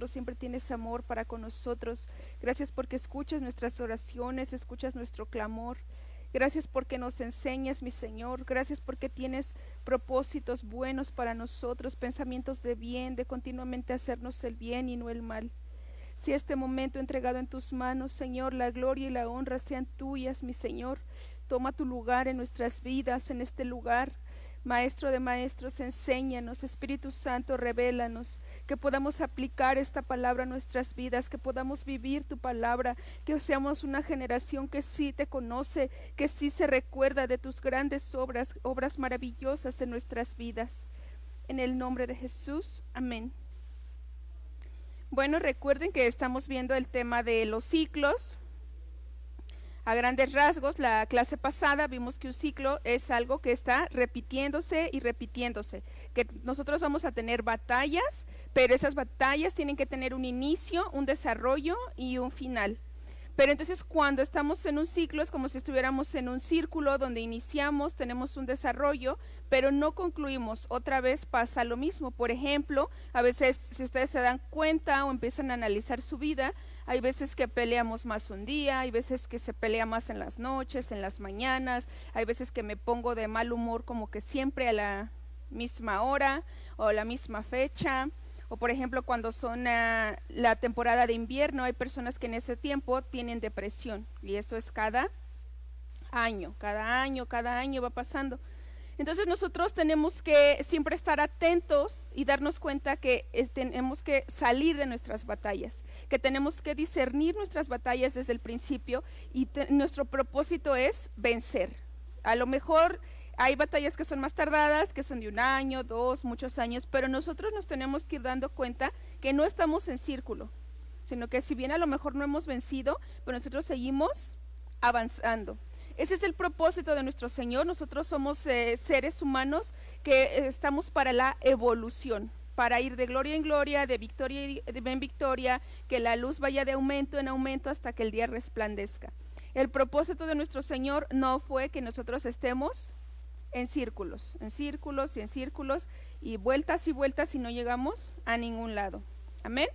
nosotros, siempre tienes amor para con nosotros. Gracias porque escuchas nuestras oraciones, escuchas nuestro clamor. Gracias porque nos enseñas, mi Señor. Gracias porque tienes propósitos buenos para nosotros, pensamientos de bien, de continuamente hacernos el bien y no el mal. Si este momento entregado en tus manos, Señor, la gloria y la honra sean tuyas, mi Señor. Toma tu lugar en nuestras vidas, en este lugar. Maestro de maestros, enséñanos, Espíritu Santo, revélanos, que podamos aplicar esta palabra a nuestras vidas, que podamos vivir tu palabra, que seamos una generación que sí te conoce, que sí se recuerda de tus grandes obras, obras maravillosas en nuestras vidas. En el nombre de Jesús, amén. Bueno, recuerden que estamos viendo el tema de los ciclos. A grandes rasgos, la clase pasada vimos que un ciclo es algo que está repitiéndose y repitiéndose, que nosotros vamos a tener batallas, pero esas batallas tienen que tener un inicio, un desarrollo y un final. Pero entonces cuando estamos en un ciclo es como si estuviéramos en un círculo donde iniciamos, tenemos un desarrollo, pero no concluimos. Otra vez pasa lo mismo. Por ejemplo, a veces si ustedes se dan cuenta o empiezan a analizar su vida, hay veces que peleamos más un día, hay veces que se pelea más en las noches, en las mañanas, hay veces que me pongo de mal humor como que siempre a la misma hora o la misma fecha. O por ejemplo cuando son la temporada de invierno, hay personas que en ese tiempo tienen depresión y eso es cada año va pasando. Entonces nosotros tenemos que siempre estar atentos y darnos cuenta que tenemos que salir de nuestras batallas, que tenemos que discernir nuestras batallas desde el principio y nuestro propósito es vencer. A lo mejor hay batallas que son más tardadas, que son de 1 año, 2, muchos años, pero nosotros nos tenemos que ir dando cuenta que no estamos en círculo, sino que si bien a lo mejor no hemos vencido, pero nosotros seguimos avanzando. Ese es el propósito de nuestro Señor. Nosotros somos seres humanos que estamos para la evolución, para ir de gloria en gloria, de victoria en victoria, que la luz vaya de aumento en aumento hasta que el día resplandezca. El propósito de nuestro Señor no fue que nosotros estemos en círculos y vueltas y no llegamos a ningún lado. Amén.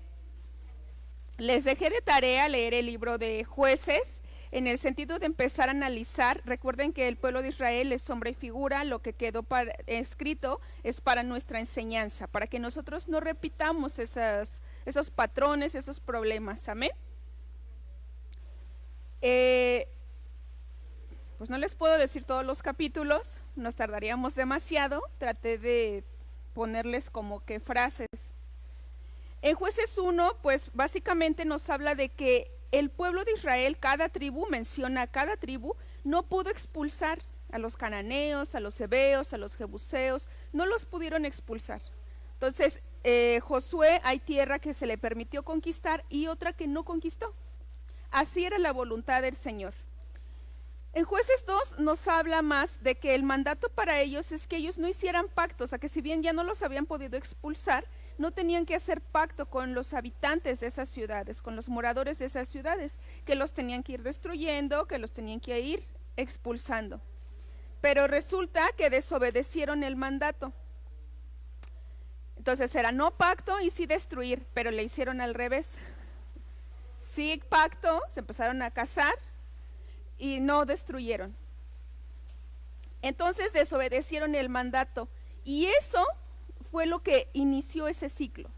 Les dejé de tarea leer el libro de Jueces en el sentido de empezar a analizar. Recuerden que el pueblo de Israel es sombra y figura, lo que quedó escrito es para nuestra enseñanza, para que nosotros no repitamos esos patrones, esos problemas. Amén. Pues no les puedo decir todos los capítulos, nos tardaríamos demasiado, traté de ponerles como que frases. En Jueces 1, pues básicamente nos habla de que el pueblo de Israel, cada tribu, menciona a cada tribu, no pudo expulsar a los cananeos, a los heveos, a los jebuseos, no los pudieron expulsar. Entonces, Josué, hay tierra que se le permitió conquistar y otra que no conquistó. Así era la voluntad del Señor. En Jueces 2 nos habla más de que el mandato para ellos es que ellos no hicieran pactos, o sea que si bien ya no los habían podido expulsar, no tenían que hacer pacto con los habitantes de esas ciudades, con los moradores de esas ciudades, que los tenían que ir destruyendo, que los tenían que ir expulsando. Pero resulta que desobedecieron el mandato. Entonces era no pacto y sí destruir, pero le hicieron al revés. Sí pacto, se empezaron a casar y no destruyeron. Entonces desobedecieron el mandato y eso fue lo que inició ese ciclo.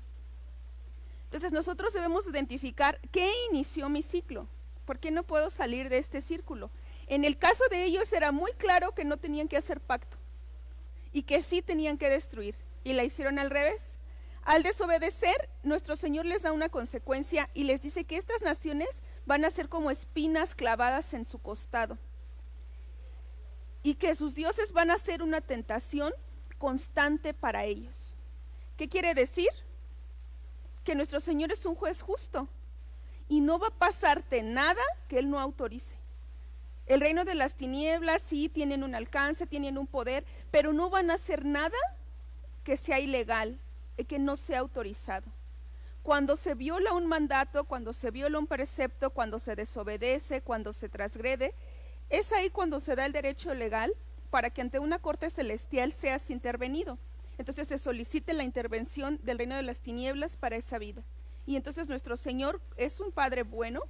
Entonces nosotros debemos identificar qué inició mi ciclo, por qué no puedo salir de este círculo. En el caso de ellos era muy claro que no tenían que hacer pacto y que sí tenían que destruir y la hicieron al revés. Al desobedecer, nuestro Señor les da una consecuencia y les dice que estas naciones van a ser como espinas clavadas en su costado y que sus dioses van a ser una tentación constante para ellos. ¿Qué quiere decir? Que nuestro Señor es un juez justo y no va a pasarte nada que Él no autorice. El reino de las tinieblas sí tienen un alcance, tienen un poder, pero no van a hacer nada que sea ilegal, que no sea autorizado. Cuando se viola un mandato, cuando se viola un precepto, cuando se desobedece, cuando se transgrede, es ahí cuando se da el derecho legal para que ante una corte celestial seas intervenido. Entonces se solicite la intervención del reino de las tinieblas para esa vida. Y entonces nuestro Señor es un Padre bueno,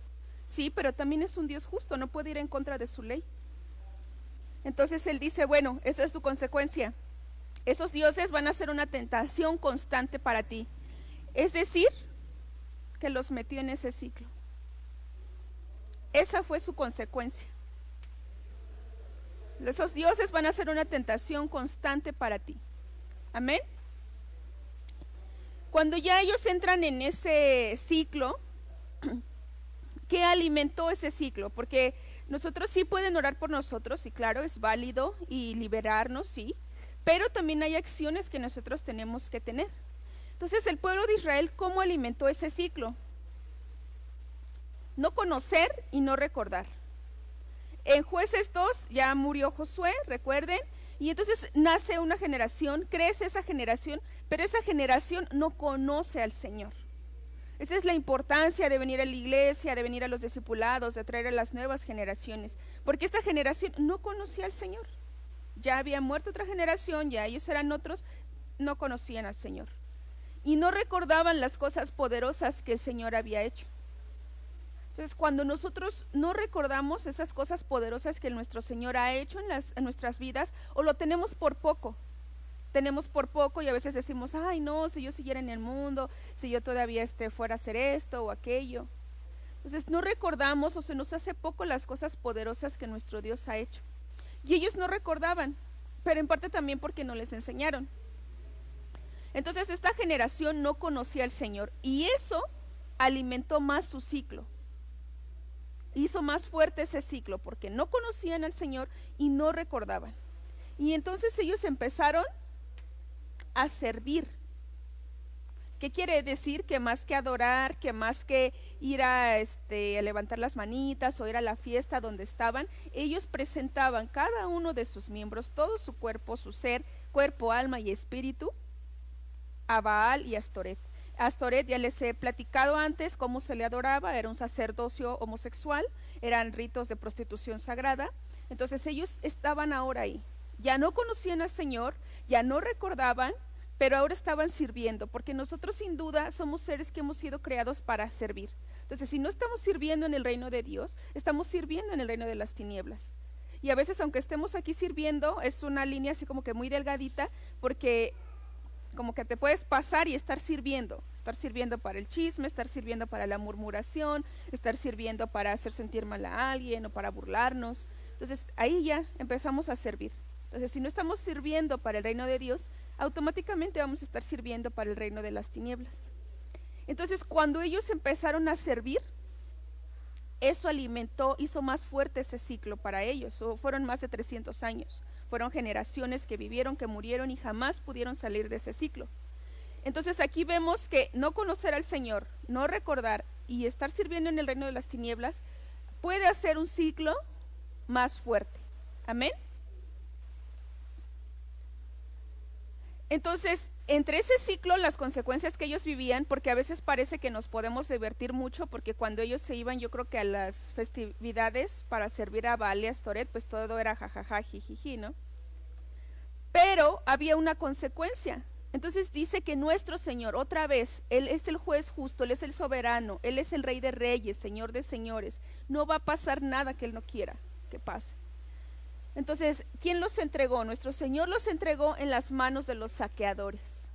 sí, pero también es un Dios justo, no puede ir en contra de su ley. Entonces Él dice, bueno, esta es tu consecuencia. Esos dioses van a ser una tentación constante para ti. Es decir, que los metió en ese ciclo. Esa fue su consecuencia. Esos dioses van a ser una tentación constante para ti. Amén. Cuando ya ellos entran en ese ciclo, ¿qué alimentó ese ciclo? Porque nosotros sí pueden orar por nosotros, y claro, es válido, y liberarnos, sí, pero también hay acciones que nosotros tenemos que tener. Entonces, el pueblo de Israel, ¿cómo alimentó ese ciclo? No conocer y no recordar. En Jueces 2 ya murió Josué, recuerden, y entonces nace una generación, crece esa generación, pero esa generación no conoce al Señor. Esa es la importancia de venir a la iglesia, de venir a los discipulados, de traer a las nuevas generaciones, porque esta generación no conocía al Señor. Ya había muerto otra generación, ya ellos eran otros, no conocían al Señor. Y no recordaban las cosas poderosas que el Señor había hecho. Entonces, cuando nosotros no recordamos esas cosas poderosas que nuestro Señor ha hecho en nuestras vidas, o lo tenemos por poco y a veces decimos, ay no, si yo siguiera en el mundo, si yo todavía fuera a hacer esto o aquello. Entonces no recordamos o se nos hace poco las cosas poderosas que nuestro Dios ha hecho. Y ellos no recordaban, pero en parte también porque no les enseñaron. Entonces esta generación no conocía al Señor y eso alimentó más su ciclo. Hizo más fuerte ese ciclo porque no conocían al Señor y no recordaban. Y entonces ellos empezaron a servir. ¿Qué quiere decir? Que más que adorar, que más que ir a levantar las manitas o ir a la fiesta donde estaban, ellos presentaban cada uno de sus miembros, todo su cuerpo, su ser, cuerpo, alma y espíritu, a Baal y Astoret. Astoret ya les he platicado antes cómo se le adoraba, era un sacerdocio homosexual, eran ritos de prostitución sagrada. Entonces ellos estaban ahora ahí, ya no conocían al Señor, ya no recordaban, pero ahora estaban sirviendo, porque nosotros sin duda somos seres que hemos sido creados para servir. Entonces si no estamos sirviendo en el reino de Dios, estamos sirviendo en el reino de las tinieblas. Y a veces aunque estemos aquí sirviendo, es una línea así como que muy delgadita, porque como que te puedes pasar y estar sirviendo para el chisme, estar sirviendo para la murmuración, estar sirviendo para hacer sentir mal a alguien o para burlarnos. Entonces ahí ya empezamos a servir. Entonces si no estamos sirviendo para el reino de Dios, automáticamente vamos a estar sirviendo para el reino de las tinieblas. Entonces cuando ellos empezaron a servir, eso alimentó, hizo más fuerte ese ciclo para ellos. Fueron más de 300 años. Fueron generaciones que vivieron, que murieron y jamás pudieron salir de ese ciclo. Entonces aquí vemos que no conocer al Señor, no recordar y estar sirviendo en el reino de las tinieblas puede hacer un ciclo más fuerte. Amén. Entonces, entre ese ciclo, las consecuencias que ellos vivían, porque a veces parece que nos podemos divertir mucho, porque cuando ellos se iban, yo creo que a las festividades para servir a Baal y Astoret, pues todo era jajaja, jijiji, ¿no? Pero había una consecuencia. Entonces dice que nuestro Señor, otra vez, Él es el juez justo, Él es el soberano, Él es el Rey de Reyes, Señor de Señores. No va a pasar nada que Él no quiera que pase. Entonces, ¿quién los entregó? Nuestro Señor los entregó en las manos de los saqueadores.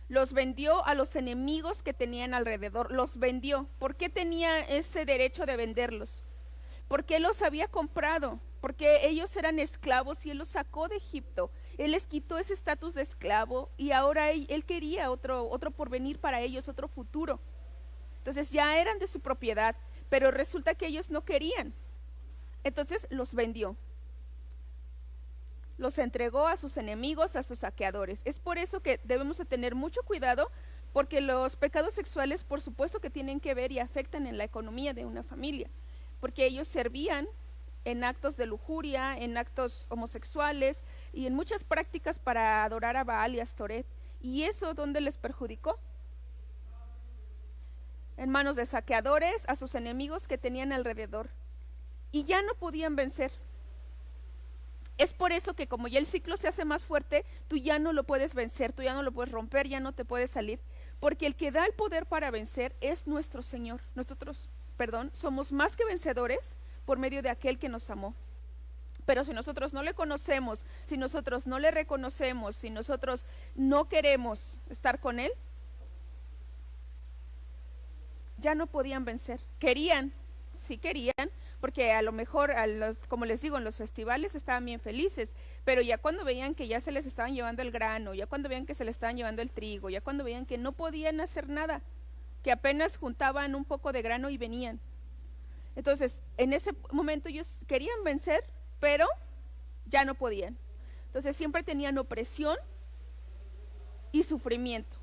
Los vendió a los enemigos que tenían alrededor, los vendió. ¿Por qué tenía ese derecho de venderlos? Porque Él los había comprado, porque ellos eran esclavos y Él los sacó de Egipto. Él les quitó ese estatus de esclavo y ahora él quería otro porvenir para ellos, otro futuro. Entonces ya eran de su propiedad, pero resulta que ellos no querían. Entonces los vendió, los entregó a sus enemigos, a sus saqueadores. Es por eso que debemos de tener mucho cuidado, porque los pecados sexuales por supuesto que tienen que ver y afectan en la economía de una familia, porque ellos servían en actos de lujuria, en actos homosexuales y en muchas prácticas para adorar a Baal y Astoret. ¿Y eso dónde les perjudicó? En manos de saqueadores, a sus enemigos que tenían alrededor. Y ya no podían vencer. Es por eso que como ya el ciclo se hace más fuerte, tú ya no lo puedes vencer, tú ya no lo puedes romper, ya no te puedes salir, porque el que da el poder para vencer es nuestro Señor. Nosotros, somos más que vencedores por medio de aquel que nos amó. Pero si nosotros no le conocemos, si nosotros no le reconocemos, si nosotros no queremos estar con Él, ya no podían vencer. Querían, sí querían, porque a lo mejor, como les digo, en los festivales estaban bien felices, pero ya cuando veían que ya se les estaban llevando el grano, ya cuando veían que se les estaban llevando el trigo, ya cuando veían que no podían hacer nada, que apenas juntaban un poco de grano y venían. Entonces, en ese momento ellos querían vencer, pero ya no podían. Entonces siempre tenían opresión y sufrimiento.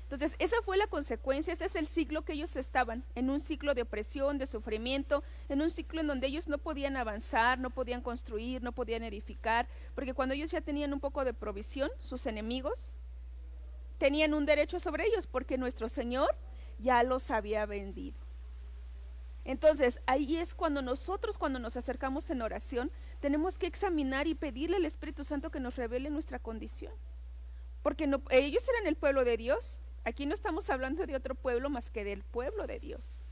Entonces esa fue la consecuencia, ese es el ciclo que ellos estaban, en un ciclo de opresión, de sufrimiento, en un ciclo en donde ellos no podían avanzar, no podían construir, no podían edificar, porque cuando ellos ya tenían un poco de provisión, sus enemigos tenían un derecho sobre ellos, porque nuestro Señor ya los había vendido. Entonces ahí es cuando nosotros, cuando nos acercamos en oración, tenemos que examinar y pedirle al Espíritu Santo que nos revele nuestra condición, porque no, ellos eran el pueblo de Dios. Aquí no estamos hablando de otro pueblo más que del pueblo de Dios,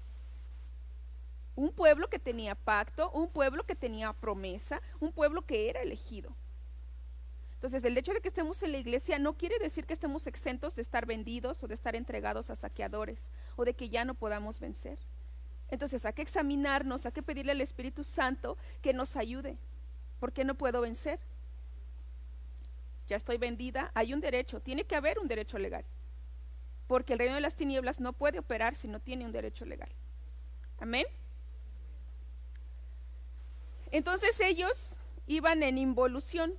un pueblo que tenía pacto, un pueblo que tenía promesa, un pueblo que era elegido. Entonces el hecho de que estemos en la iglesia no quiere decir que estemos exentos de estar vendidos o de estar entregados a saqueadores o de que ya no podamos vencer. Entonces hay que examinarnos, hay que pedirle al Espíritu Santo que nos ayude. ¿Por qué no puedo vencer? Ya estoy vendida, hay un derecho, tiene que haber un derecho legal, porque el reino de las tinieblas no puede operar si no tiene un derecho legal. Amén. Entonces ellos iban en involución.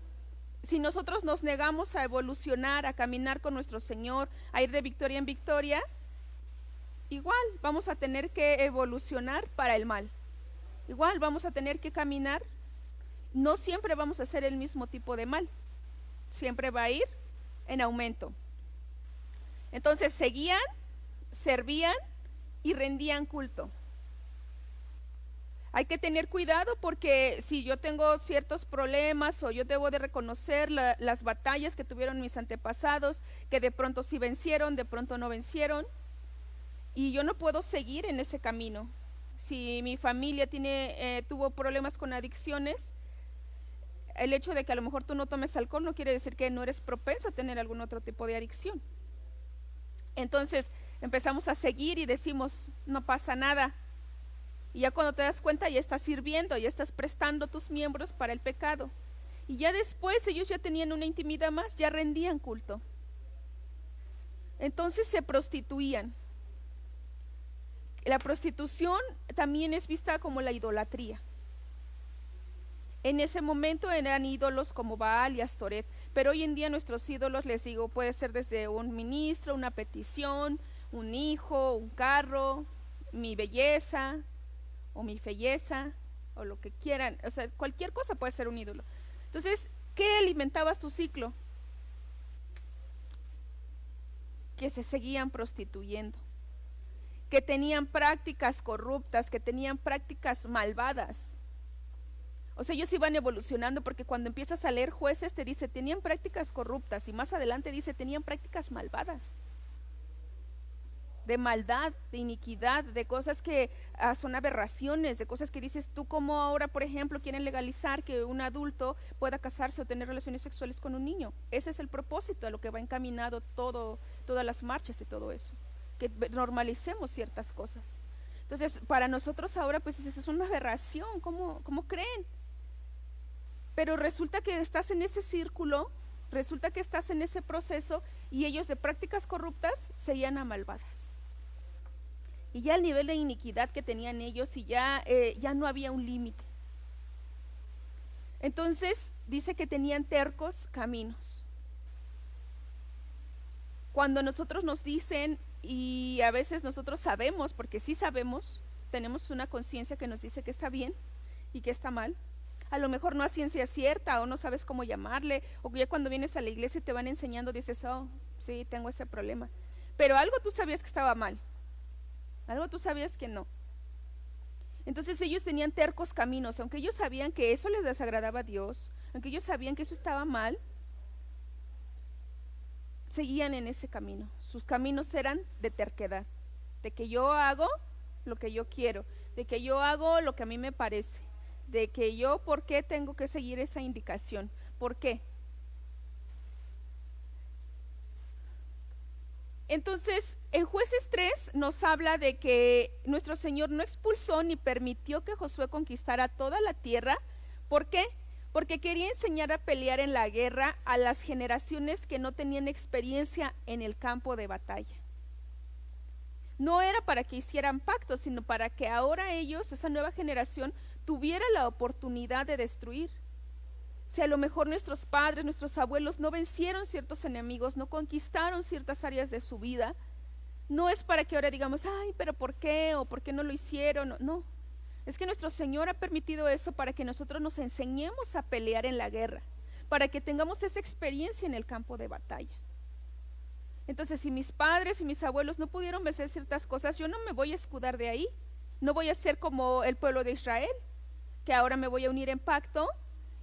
Si nosotros nos negamos a evolucionar, a caminar con nuestro Señor, a ir de victoria en victoria, igual vamos a tener que evolucionar para el mal. Igual vamos a tener que caminar. No siempre vamos a hacer el mismo tipo de mal. Siempre va a ir en aumento. Entonces seguían, servían y rendían culto. Hay que tener cuidado, porque si yo tengo ciertos problemas o yo debo de reconocer las batallas que tuvieron mis antepasados, que de pronto sí vencieron, de pronto no vencieron, y yo no puedo seguir en ese camino. Si mi familia tuvo problemas con adicciones, el hecho de que a lo mejor tú no tomes alcohol no quiere decir que no eres propenso a tener algún otro tipo de adicción. Entonces empezamos a seguir y decimos, no pasa nada. Y ya cuando te das cuenta ya estás sirviendo, ya estás prestando tus miembros para el pecado. Y ya después ellos ya tenían una intimidad más, ya rendían culto. Entonces se prostituían. La prostitución también es vista como la idolatría. En ese momento eran ídolos como Baal y Astoret, pero hoy en día nuestros ídolos, les digo, puede ser desde un ministro, una petición, un hijo, un carro, mi belleza o mi felleza o lo que quieran, o sea, cualquier cosa puede ser un ídolo. Entonces, ¿qué alimentaba su ciclo? Que se seguían prostituyendo, que tenían prácticas corruptas, que tenían prácticas malvadas. O sea, ellos iban evolucionando, porque cuando empiezas a leer Jueces te dice, tenían prácticas corruptas, y más adelante dice, tenían prácticas malvadas, de maldad, de iniquidad, de cosas que son aberraciones, de cosas que dices tú, como ahora, por ejemplo, quieren legalizar que un adulto pueda casarse o tener relaciones sexuales con un niño. Ese es el propósito a lo que va encaminado todas las marchas y todo eso, que normalicemos ciertas cosas. Entonces, para nosotros ahora, pues esa es una aberración. ¿Cómo creen? Pero resulta que estás en ese círculo, resulta que estás en ese proceso, y ellos de prácticas corruptas seguían a malvadas. Y ya el nivel de iniquidad que tenían ellos, y ya no había un límite. Entonces dice que tenían tercos caminos. Cuando nosotros nos dicen, y a veces nosotros sabemos, porque sí sabemos, tenemos una conciencia que nos dice que está bien y que está mal, a lo mejor no a ciencia cierta, o no sabes cómo llamarle, o ya cuando vienes a la iglesia y te van enseñando, dices, oh, sí, tengo ese problema, pero algo tú sabías que estaba mal, algo tú sabías que no. Entonces ellos tenían tercos caminos, aunque ellos sabían que eso les desagradaba a Dios, aunque ellos sabían que eso estaba mal, seguían en ese camino. sus caminos eran de terquedad, de que yo hago lo que yo quiero, de que yo hago lo que a mí me parece, de que yo, ¿por qué tengo que seguir esa indicación? ¿Por qué? Entonces, en Jueces 3 nos habla de que nuestro Señor no expulsó ni permitió que Josué conquistara toda la tierra. ¿Por qué? Porque quería enseñar a pelear en la guerra a las generaciones que no tenían experiencia en el campo de batalla. No era para que hicieran pactos, sino para que ahora ellos, esa nueva generación, tuviera la oportunidad de destruir. Si a lo mejor nuestros padres, nuestros abuelos no vencieron ciertos enemigos, no conquistaron ciertas áreas de su vida, no es para que ahora digamos, ay, pero ¿por qué? ¿O por qué no lo hicieron? No, es que nuestro Señor ha permitido eso para que nosotros nos enseñemos a pelear en la guerra, para que tengamos esa experiencia en el campo de batalla. Entonces, si mis padres y mis abuelos no pudieron vencer ciertas cosas, yo no me voy a escudar de ahí, no voy a ser como el pueblo de Israel, que ahora me voy a unir en pacto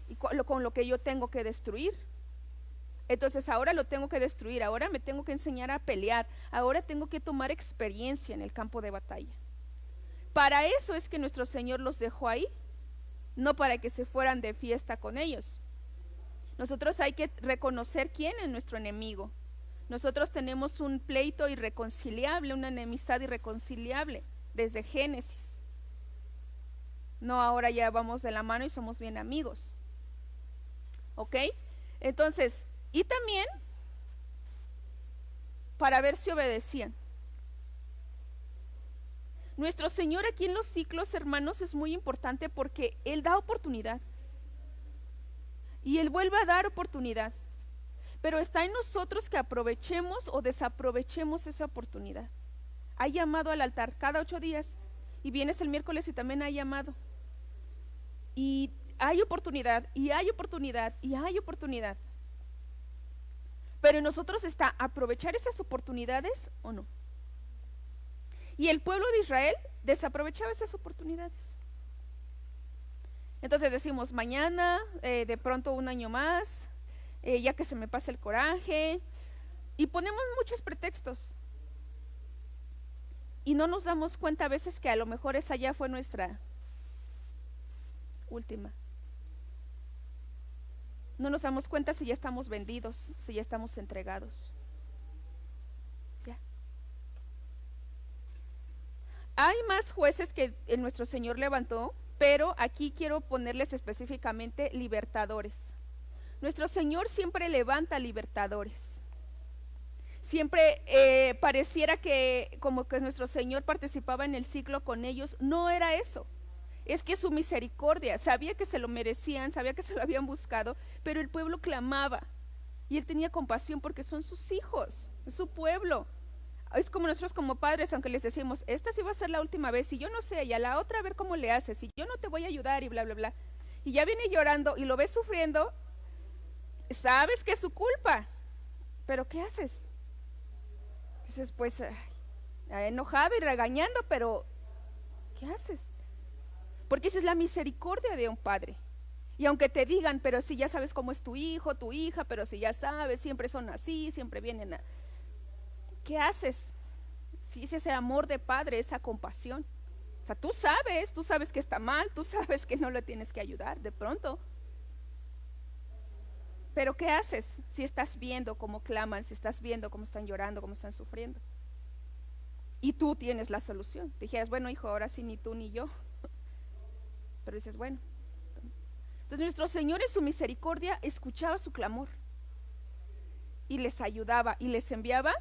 y con lo que yo tengo que destruir. Entonces ahora lo tengo que destruir, ahora me tengo que enseñar a pelear, ahora tengo que tomar experiencia en el campo de batalla. Para eso es que nuestro Señor los dejó ahí, no para que se fueran de fiesta con ellos. Nosotros hay que reconocer quién es nuestro enemigo. Nosotros tenemos un pleito irreconciliable, una enemistad irreconciliable desde Génesis. No, ahora ya vamos de la mano y somos bien amigos. ¿Ok? Entonces, y también para ver si obedecían. Nuestro Señor aquí en los ciclos, hermanos, es muy importante porque Él da oportunidad. Y Él vuelve a dar oportunidad. Pero está en nosotros que aprovechemos o desaprovechemos esa oportunidad. Ha llamado al altar cada 8 días y vienes el miércoles y también ha llamado. Y hay oportunidad, y hay oportunidad, y hay oportunidad. Pero en nosotros está aprovechar esas oportunidades o no. Y el pueblo de Israel desaprovechaba esas oportunidades. Entonces decimos, mañana, de pronto un año más, ya que se me pase el coraje, y ponemos muchos pretextos. Y no nos damos cuenta a veces que a lo mejor esa ya fue nuestra última. No nos damos cuenta si ya estamos vendidos, si ya estamos entregados. Ya. Hay más jueces que nuestro Señor levantó, pero aquí quiero ponerles específicamente libertadores. Nuestro Señor siempre levanta libertadores. Siempre pareciera que como que nuestro Señor participaba en el ciclo con ellos. No era eso. Es que su misericordia, sabía que se lo merecían, sabía que se lo habían buscado, pero el pueblo clamaba y Él tenía compasión porque son sus hijos, es su pueblo. Es como nosotros como padres, aunque les decimos, esta sí va a ser la última vez, y yo no sé, y a la otra a ver cómo le haces, y yo no te voy a ayudar, y bla, bla, bla. Y ya viene llorando y lo ves sufriendo, sabes que es su culpa, pero ¿qué haces? Dices, pues, enojado y regañando, pero ¿qué haces? Porque esa es la misericordia de un padre. Y aunque te digan, pero si ya sabes cómo es tu hijo, tu hija, pero si ya sabes, siempre son así, siempre vienen a... ¿Qué haces? Si es ese amor de padre, esa compasión. O sea, tú sabes que está mal, tú sabes que no le tienes que ayudar de pronto. Pero ¿qué haces si estás viendo cómo claman, si estás viendo cómo están llorando, cómo están sufriendo? Y tú tienes la solución. Dijeras, bueno, hijo, ahora sí ni tú ni yo. Pero dices, bueno. Entonces nuestro Señor en su misericordia escuchaba su clamor y les ayudaba y les enviaba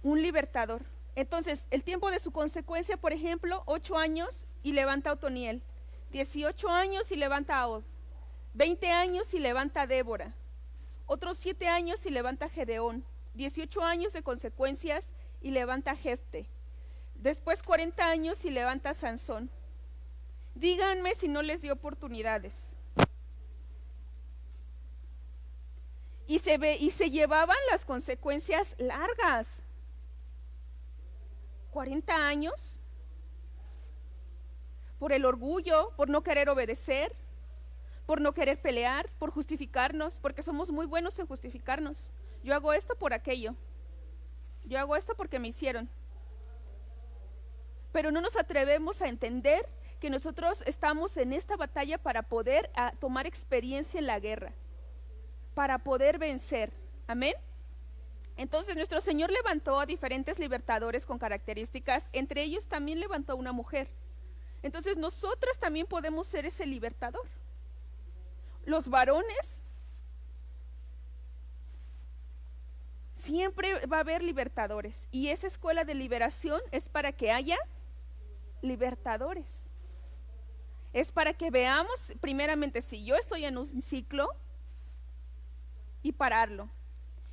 un libertador. Entonces el tiempo de su consecuencia, por ejemplo, 8 años y levanta a Otoniel, 18 años y levanta a Od, 20 años y levanta a Débora, otros 7 años y levanta a Gedeón, 18 años de consecuencias y levanta a Jefte. Después 40 años y levanta a Sansón. Díganme si no les dio oportunidades. Y se llevaban las consecuencias largas. 40 años por el orgullo, por no querer obedecer, por no querer pelear, por justificarnos, porque somos muy buenos en justificarnos. Yo hago esto por aquello. Yo hago esto porque me hicieron. Pero no nos atrevemos a entender que nosotros estamos en esta batalla para poder tomar experiencia en la guerra, para poder vencer. Amén. Entonces nuestro Señor levantó a diferentes libertadores con características, entre ellos también levantó a una mujer. Entonces nosotras también podemos ser ese libertador. Los varones, siempre va a haber libertadores, y esa escuela de liberación es para que haya libertadores. Es para que veamos primeramente si yo estoy en un ciclo y pararlo,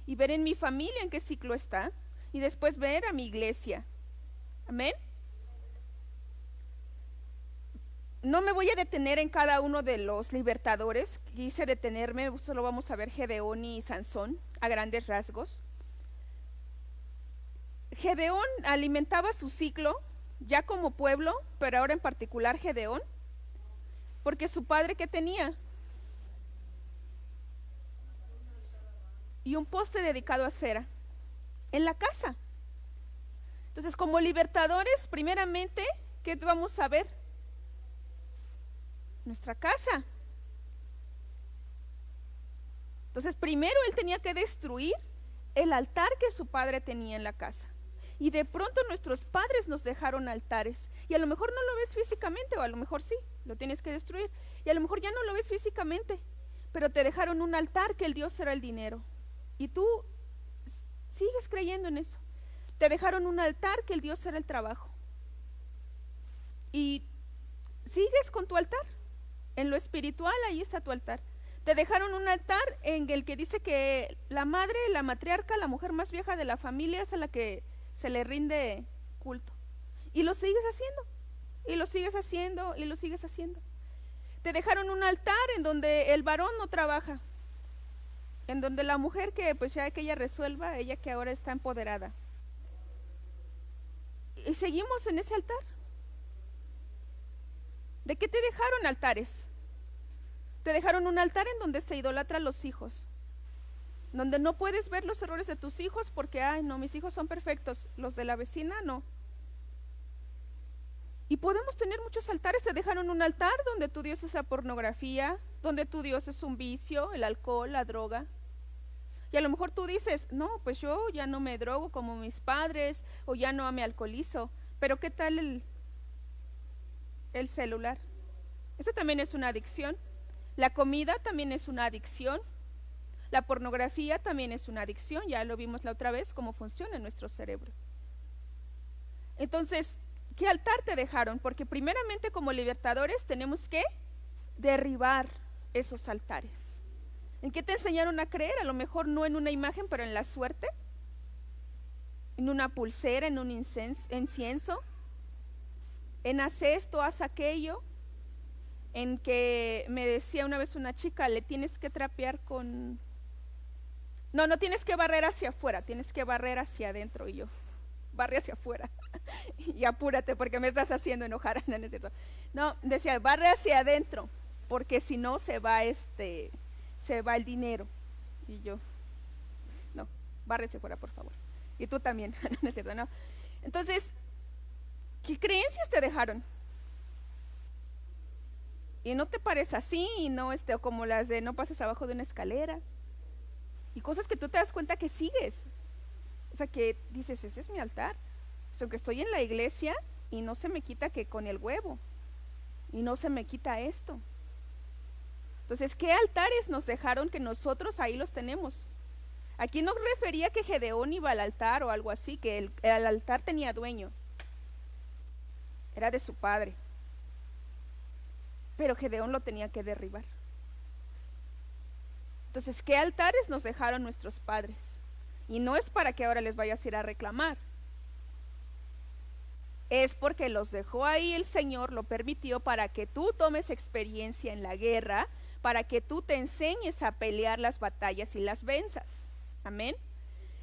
y ver en mi familia en qué ciclo está, y después ver a mi iglesia. Amén. No me voy a detener en cada uno de los libertadores. Quise detenerme, solo vamos a ver Gedeón y Sansón a grandes rasgos. Gedeón alimentaba su ciclo ya como pueblo, pero ahora en particular Gedeón, porque su padre, ¿qué tenía? Y un poste dedicado a cera en la casa. Entonces, como libertadores, primeramente, ¿qué vamos a ver? Nuestra casa. Entonces, primero él tenía que destruir el altar que su padre tenía en la casa. Y de pronto nuestros padres nos dejaron altares, y a lo mejor no lo ves físicamente, o a lo mejor sí, lo tienes que destruir, y a lo mejor ya no lo ves físicamente, pero te dejaron un altar que el Dios era el dinero, y tú sigues creyendo en eso. Te dejaron un altar que el Dios era el trabajo, y sigues con tu altar. En lo espiritual, ahí está tu altar. Te dejaron un altar en el que dice que la madre, la matriarca, la mujer más vieja de la familia es a la que se le rinde culto, y lo sigues haciendo, y lo sigues haciendo, y lo sigues haciendo. Te dejaron un altar en donde el varón no trabaja, en donde la mujer, que pues ya que ella resuelva, ella que ahora está empoderada, y seguimos en ese altar. ¿De qué te dejaron altares? Te dejaron un altar en donde se idolatra a los hijos, donde no puedes ver los errores de tus hijos porque, ay, no, mis hijos son perfectos, los de la vecina no. Y podemos tener muchos altares. Te dejaron un altar donde tu Dios es la pornografía, donde tu Dios es un vicio, el alcohol, la droga. Y a lo mejor tú dices, no, pues yo ya no me drogo como mis padres, o ya no me alcoholizo, pero ¿qué tal el celular? Eso también es una adicción. La comida también es una adicción. La pornografía también es una adicción. Ya lo vimos la otra vez, cómo funciona en nuestro cerebro. Entonces, ¿qué altar te dejaron? Porque primeramente, como libertadores, tenemos que derribar esos altares. ¿En qué te enseñaron a creer? A lo mejor no en una imagen, pero en la suerte, en una pulsera, en un incienso, en haz esto, haz aquello, en que me decía una vez una chica, le tienes que trapear con... No tienes que barrer hacia afuera, tienes que barrer hacia adentro. Y yo, barre hacia afuera y apúrate porque me estás haciendo enojar. No, no es cierto. No, decía, barre hacia adentro, porque si no se va el dinero. Y yo, no, barre hacia afuera, por favor. Y tú también. No es cierto, no. Entonces, ¿qué creencias te dejaron? Y no te pares así, y no o como las de no pases abajo de una escalera, y cosas que tú te das cuenta que sigues. O sea, que dices, ese es mi altar. O sea, que estoy en la iglesia y no se me quita que con el huevo, y no se me quita esto. Entonces, ¿qué altares nos dejaron que nosotros ahí los tenemos? Aquí no refería que Gedeón iba al altar o algo así, que el altar tenía dueño, era de su padre, pero Gedeón lo tenía que derribar. Entonces, ¿qué altares nos dejaron nuestros padres? Y no es para que ahora les vayas a ir a reclamar, es porque los dejó ahí el Señor, lo permitió para que tú tomes experiencia en la guerra, para que tú te enseñes a pelear las batallas y las venzas. Amén.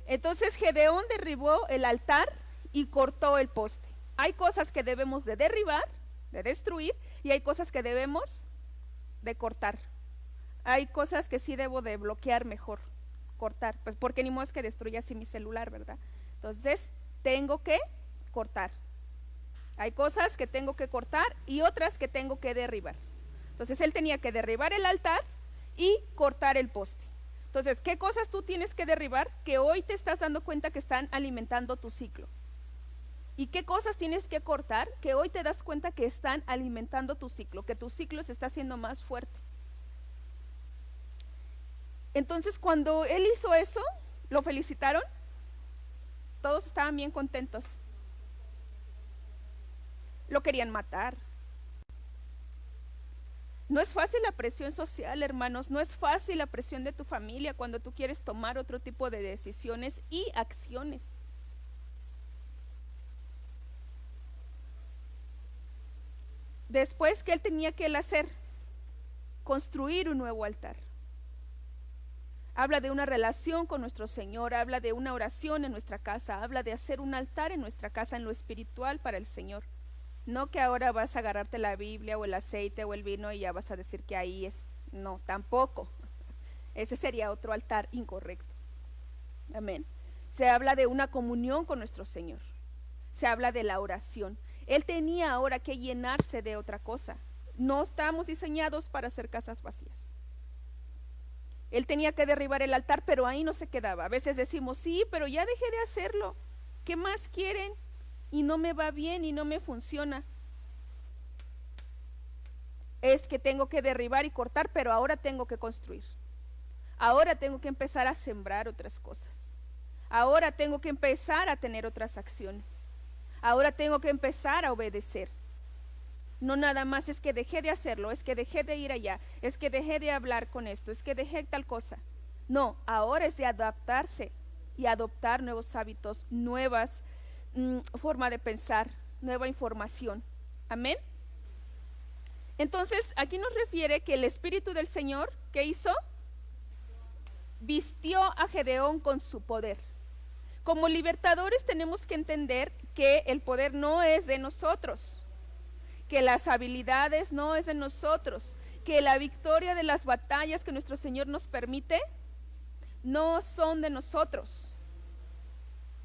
Entonces Gedeón derribó el altar y cortó el poste. Hay cosas que debemos de derribar, de destruir, y hay cosas que debemos de cortar. Hay cosas que sí debo de bloquear mejor, cortar, pues porque ni modo es que destruya así mi celular, ¿verdad? Entonces tengo que cortar. Hay cosas que tengo que cortar y otras que tengo que derribar. Entonces él tenía que derribar el altar y cortar el poste. Entonces, ¿qué cosas tú tienes que derribar que hoy te estás dando cuenta que están alimentando tu ciclo? ¿Y qué cosas tienes que cortar que hoy te das cuenta que están alimentando tu ciclo, que tu ciclo se está haciendo más fuerte? Entonces, cuando él hizo eso, lo felicitaron, todos estaban bien contentos. Lo querían matar. No es fácil la presión social, hermanos, no es fácil la presión de tu familia cuando tú quieres tomar otro tipo de decisiones y acciones. Después, ¿qué él tenía que hacer? Construir un nuevo altar. Habla de una relación con nuestro Señor, habla de una oración en nuestra casa, habla de hacer un altar en nuestra casa en lo espiritual para el Señor. No que ahora vas a agarrarte la Biblia o el aceite o el vino y ya vas a decir que ahí es. No, tampoco. Ese sería otro altar incorrecto. Amén. Se habla de una comunión con nuestro Señor. Se habla de la oración. Él tenía ahora que llenarse de otra cosa. No estamos diseñados para hacer casas vacías. Él tenía que derribar el altar, pero ahí no se quedaba. A veces decimos, sí, pero ya dejé de hacerlo. ¿Qué más quieren? Y no me va bien y no me funciona. Es que tengo que derribar y cortar, pero ahora tengo que construir. Ahora tengo que empezar a sembrar otras cosas. Ahora tengo que empezar a tener otras acciones. Ahora tengo que empezar a obedecer. No nada más es que dejé de hacerlo, es que dejé de ir allá, es que dejé de hablar con esto, es que dejé tal cosa. No, ahora es de adaptarse y adoptar nuevos hábitos, nuevas forma de pensar, nueva información. Amén. Entonces, aquí nos refiere que el Espíritu del Señor, ¿qué hizo? Vistió a Gedeón con su poder. Como libertadores tenemos que entender que el poder no es de nosotros, que las habilidades no es de nosotros, que la victoria de las batallas que nuestro Señor nos permite no son de nosotros.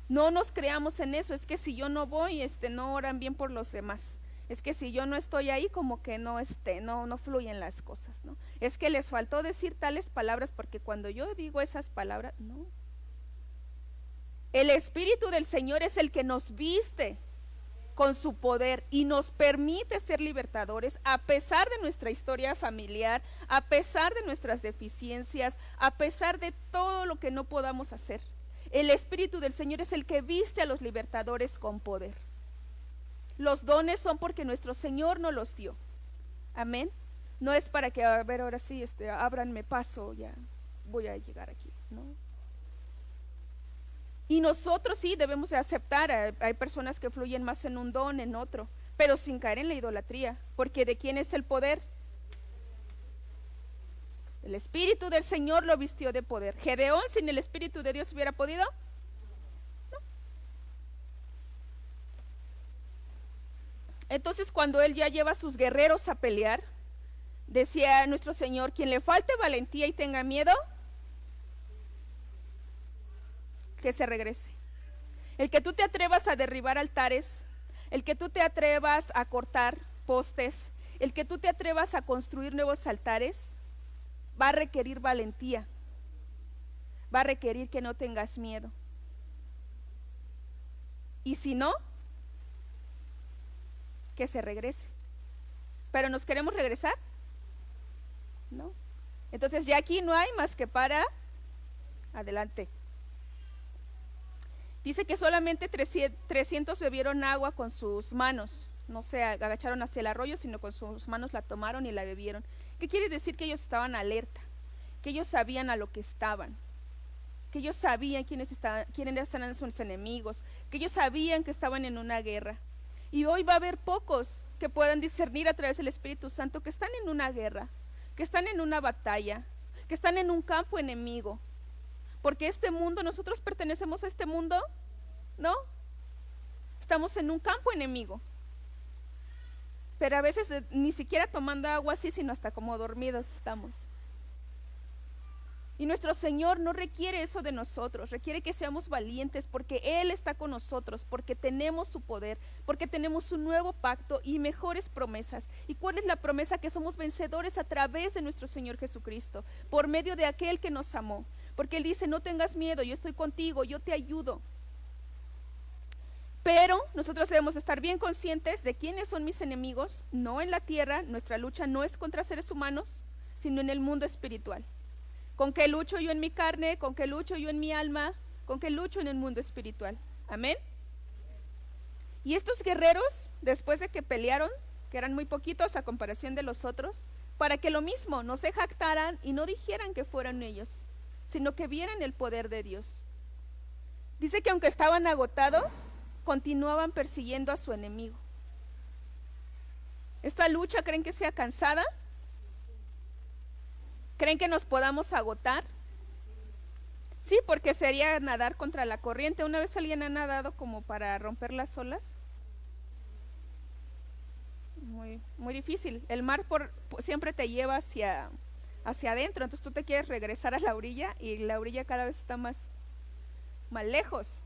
No nos creamos en eso. Es que si yo no voy, no oran bien por los demás. Es que si yo no estoy ahí, como que no fluyen las cosas, ¿no? Es que les faltó decir tales palabras, porque cuando yo digo esas palabras, no. El Espíritu del Señor es el que nos viste con su poder y nos permite ser libertadores a pesar de nuestra historia familiar, a pesar de nuestras deficiencias, a pesar de todo lo que no podamos hacer. El Espíritu del Señor es el que viste a los libertadores con poder. Los dones son porque nuestro Señor nos los dio. Amén. No es para que, a ver, ahora sí, ábranme paso, ya voy a llegar aquí, ¿no? Y nosotros sí debemos de aceptar, hay personas que fluyen más en un don, en otro, pero sin caer en la idolatría, porque ¿de quién es el poder? El Espíritu del Señor lo vistió de poder. ¿Gedeón sin el Espíritu de Dios hubiera podido? No. Entonces, cuando él ya lleva a sus guerreros a pelear, decía nuestro Señor, quien le falte valentía y tenga miedo, que se regrese. El que tú te atrevas a derribar altares, el que tú te atrevas a cortar postes, el que tú te atrevas a construir nuevos altares, va a requerir valentía, va a requerir que no tengas miedo. Y si no, que se regrese. ¿Pero nos queremos regresar? No. Entonces ya aquí no hay más que para adelante. Dice que solamente 300 bebieron agua con sus manos, no se agacharon hacia el arroyo, sino con sus manos la tomaron y la bebieron. ¿Qué quiere decir? Que ellos estaban alerta, que ellos sabían a lo que estaban, que ellos sabían quiénes eran sus enemigos, que ellos sabían que estaban en una guerra. Y hoy va a haber pocos que puedan discernir a través del Espíritu Santo que están en una guerra, que están en una batalla, que están en un campo enemigo. Porque este mundo, nosotros pertenecemos a este mundo, ¿no? Estamos en un campo enemigo. Pero a veces ni siquiera tomando agua así, sino hasta como dormidos estamos. Y nuestro Señor no requiere eso de nosotros, requiere que seamos valientes porque Él está con nosotros, porque tenemos su poder, porque tenemos un nuevo pacto y mejores promesas. ¿Y cuál es la promesa? Que somos vencedores a través de nuestro Señor Jesucristo, por medio de aquel que nos amó. Porque Él dice, no tengas miedo, yo estoy contigo, yo te ayudo. Pero nosotros debemos estar bien conscientes de quiénes son mis enemigos, no en la tierra. Nuestra lucha no es contra seres humanos, sino en el mundo espiritual. ¿Con qué lucho yo en mi carne? ¿Con qué lucho yo en mi alma? ¿Con qué lucho en el mundo espiritual? Amén. Y estos guerreros, después de que pelearon, que eran muy poquitos a comparación de los otros, para que lo mismo no se jactaran y no dijeran que fueran ellos, sino que vieran el poder de Dios. Dice que aunque estaban agotados, continuaban persiguiendo a su enemigo. ¿Esta lucha creen que sea cansada? ¿Creen que nos podamos agotar? Sí, porque sería nadar contra la corriente. ¿Una vez alguien ha nadado como para romper las olas? Muy difícil. El mar siempre te lleva hacia adentro, entonces tú te quieres regresar a la orilla y la orilla cada vez está más lejos.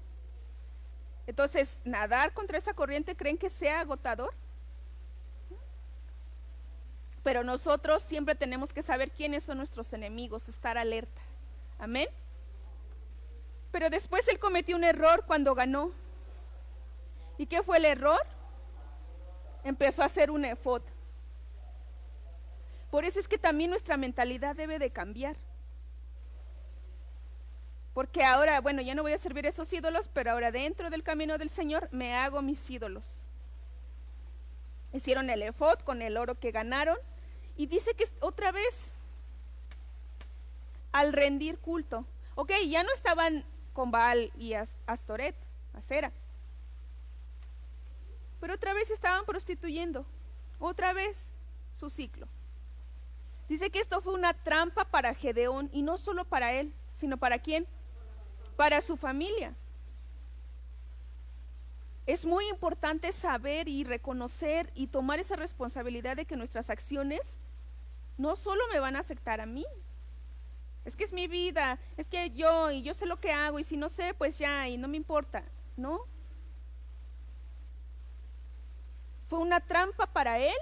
Entonces, nadar contra esa corriente, ¿creen que sea agotador? Pero nosotros siempre tenemos que saber quiénes son nuestros enemigos, estar alerta. Amén. Pero después él cometió un error cuando ganó. ¿Y qué fue el error? Empezó a hacer un efod. Por eso es que también nuestra mentalidad debe de cambiar. Porque ahora, bueno, ya no voy a servir esos ídolos, pero ahora dentro del camino del Señor me hago mis ídolos. Hicieron el efod con el oro que ganaron. Y dice que otra vez, al rendir culto, ok, ya no estaban con Baal y Astoret, Acera, pero otra vez estaban prostituyendo, otra vez su ciclo. Dice que esto fue una trampa para Gedeón, y no solo para él, sino para ¿quién? Para su familia. Es muy importante saber y reconocer y tomar esa responsabilidad de que nuestras acciones no solo me van a afectar a mí. Es que es mi vida, es que yo sé lo que hago, y si no sé, pues ya, y no me importa. No. Fue una trampa para él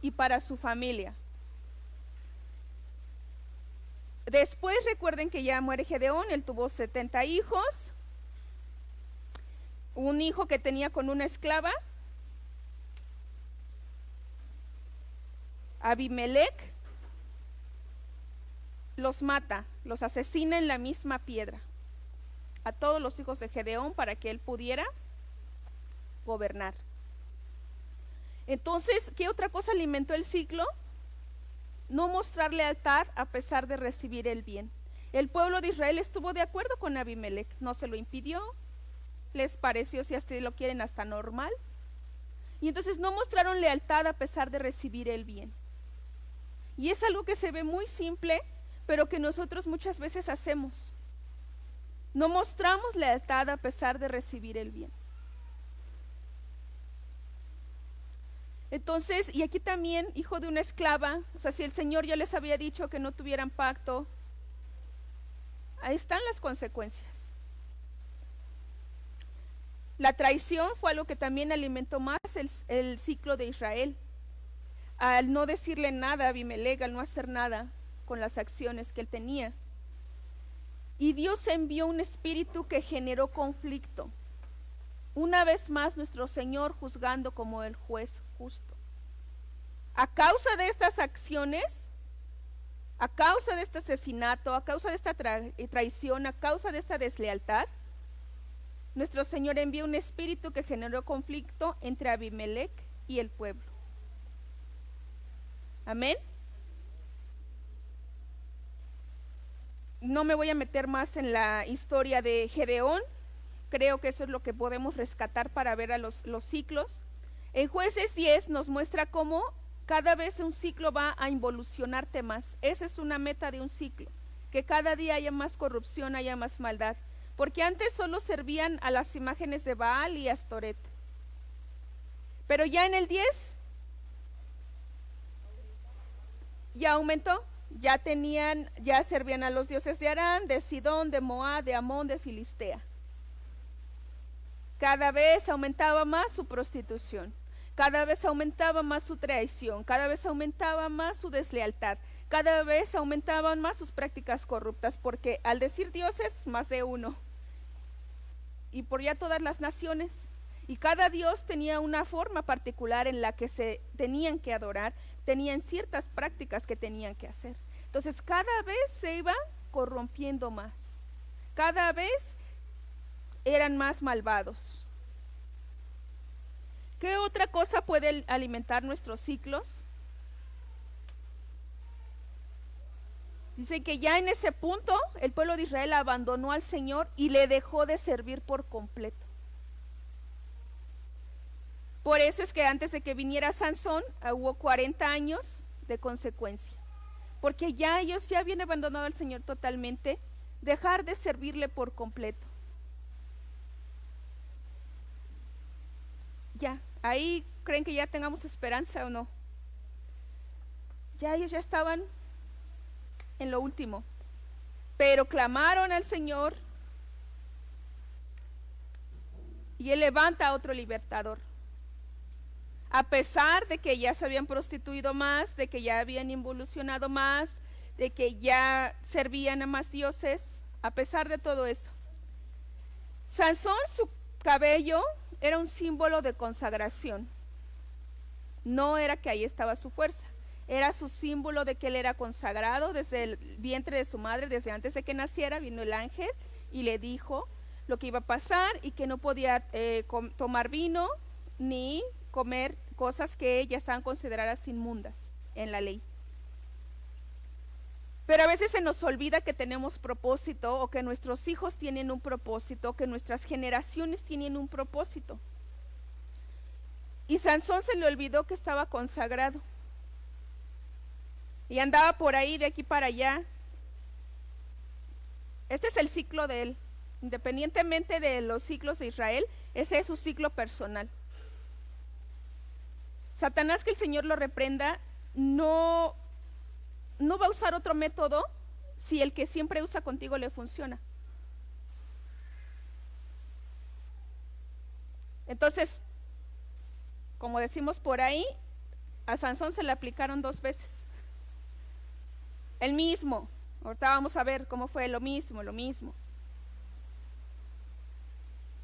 y para su familia. Después recuerden que ya muere Gedeón, él tuvo 70 hijos. Un hijo que tenía con una esclava, Abimelech, los mata, los asesina en la misma piedra a todos los hijos de Gedeón para que él pudiera gobernar. Entonces, ¿qué otra cosa alimentó el ciclo? No mostrar lealtad a pesar de recibir el bien. El pueblo de Israel estuvo de acuerdo con Abimelech, no se lo impidió, les pareció, si así lo quieren, hasta normal. Y entonces no mostraron lealtad a pesar de recibir el bien. Y es algo que se ve muy simple, pero que nosotros muchas veces hacemos. No mostramos lealtad a pesar de recibir el bien. Entonces, y aquí también, hijo de una esclava, o sea, si el Señor ya les había dicho que no tuvieran pacto, ahí están las consecuencias. La traición fue algo que también alimentó más el ciclo de Israel. Al no decirle nada a Abimelech, al no hacer nada con las acciones que él tenía. Y Dios envió un espíritu que generó conflicto. Una vez más nuestro Señor juzgando como el juez justo. A causa de estas acciones, a causa de este asesinato, a causa de esta traición, a causa de esta deslealtad, nuestro Señor envió un espíritu que generó conflicto entre Abimelech y el pueblo. Amén. No me voy a meter más en la historia de Gedeón. Creo que eso es lo que podemos rescatar para ver a los ciclos. En Jueces 10 nos muestra cómo cada vez un ciclo va a involucionarte más. Esa es una meta de un ciclo, que cada día haya más corrupción, haya más maldad. Porque antes solo servían a las imágenes de Baal y Astoret. Pero ya en el 10 ya aumentó. ya servían a los dioses de Aram, de Sidón, de Moab, de Amón, de Filistea. Cada vez aumentaba más su prostitución, cada vez aumentaba más su traición, cada vez aumentaba más su deslealtad, cada vez aumentaban más sus prácticas corruptas, porque al decir dioses, más de uno, y por ya todas las naciones, y cada dios tenía una forma particular en la que se tenían que adorar, tenían ciertas prácticas que tenían que hacer. Entonces cada vez se iba corrompiendo más, cada vez eran más malvados. ¿Qué otra cosa puede alimentar nuestros ciclos? Dice que ya en ese punto el pueblo de Israel abandonó al Señor y le dejó de servir por completo. Por eso es que antes de que viniera Sansón, hubo 40 años de consecuencia, porque ya ellos ya habían abandonado al Señor totalmente, dejar de servirle por completo. Ya, ahí creen que ya tengamos esperanza o no. Ya ellos ya estaban en lo último, pero clamaron al Señor y Él levanta a otro libertador. A pesar de que ya se habían prostituido más, de que ya habían involucionado más, de que ya servían a más dioses, a pesar de todo eso, Sansón, su cabello era un símbolo de consagración. No era que ahí estaba su fuerza, era su símbolo de que él era consagrado desde el vientre de su madre, desde antes de que naciera. Vino el ángel y le dijo lo que iba a pasar y que no podía tomar vino ni comer cosas que ya estaban consideradas inmundas en la ley. Pero a veces se nos olvida que tenemos propósito, o que nuestros hijos tienen un propósito, que nuestras generaciones tienen un propósito. Y Sansón se le olvidó que estaba consagrado. Y andaba por ahí de aquí para allá. Este es el ciclo de él. Independientemente de los ciclos de Israel, ese es su ciclo personal. Satanás, que el Señor lo reprenda, no va a usar otro método si el que siempre usa contigo le funciona. Entonces, como decimos por ahí, a Sansón se le aplicaron 2 veces. El mismo. Ahorita vamos a ver cómo fue lo mismo.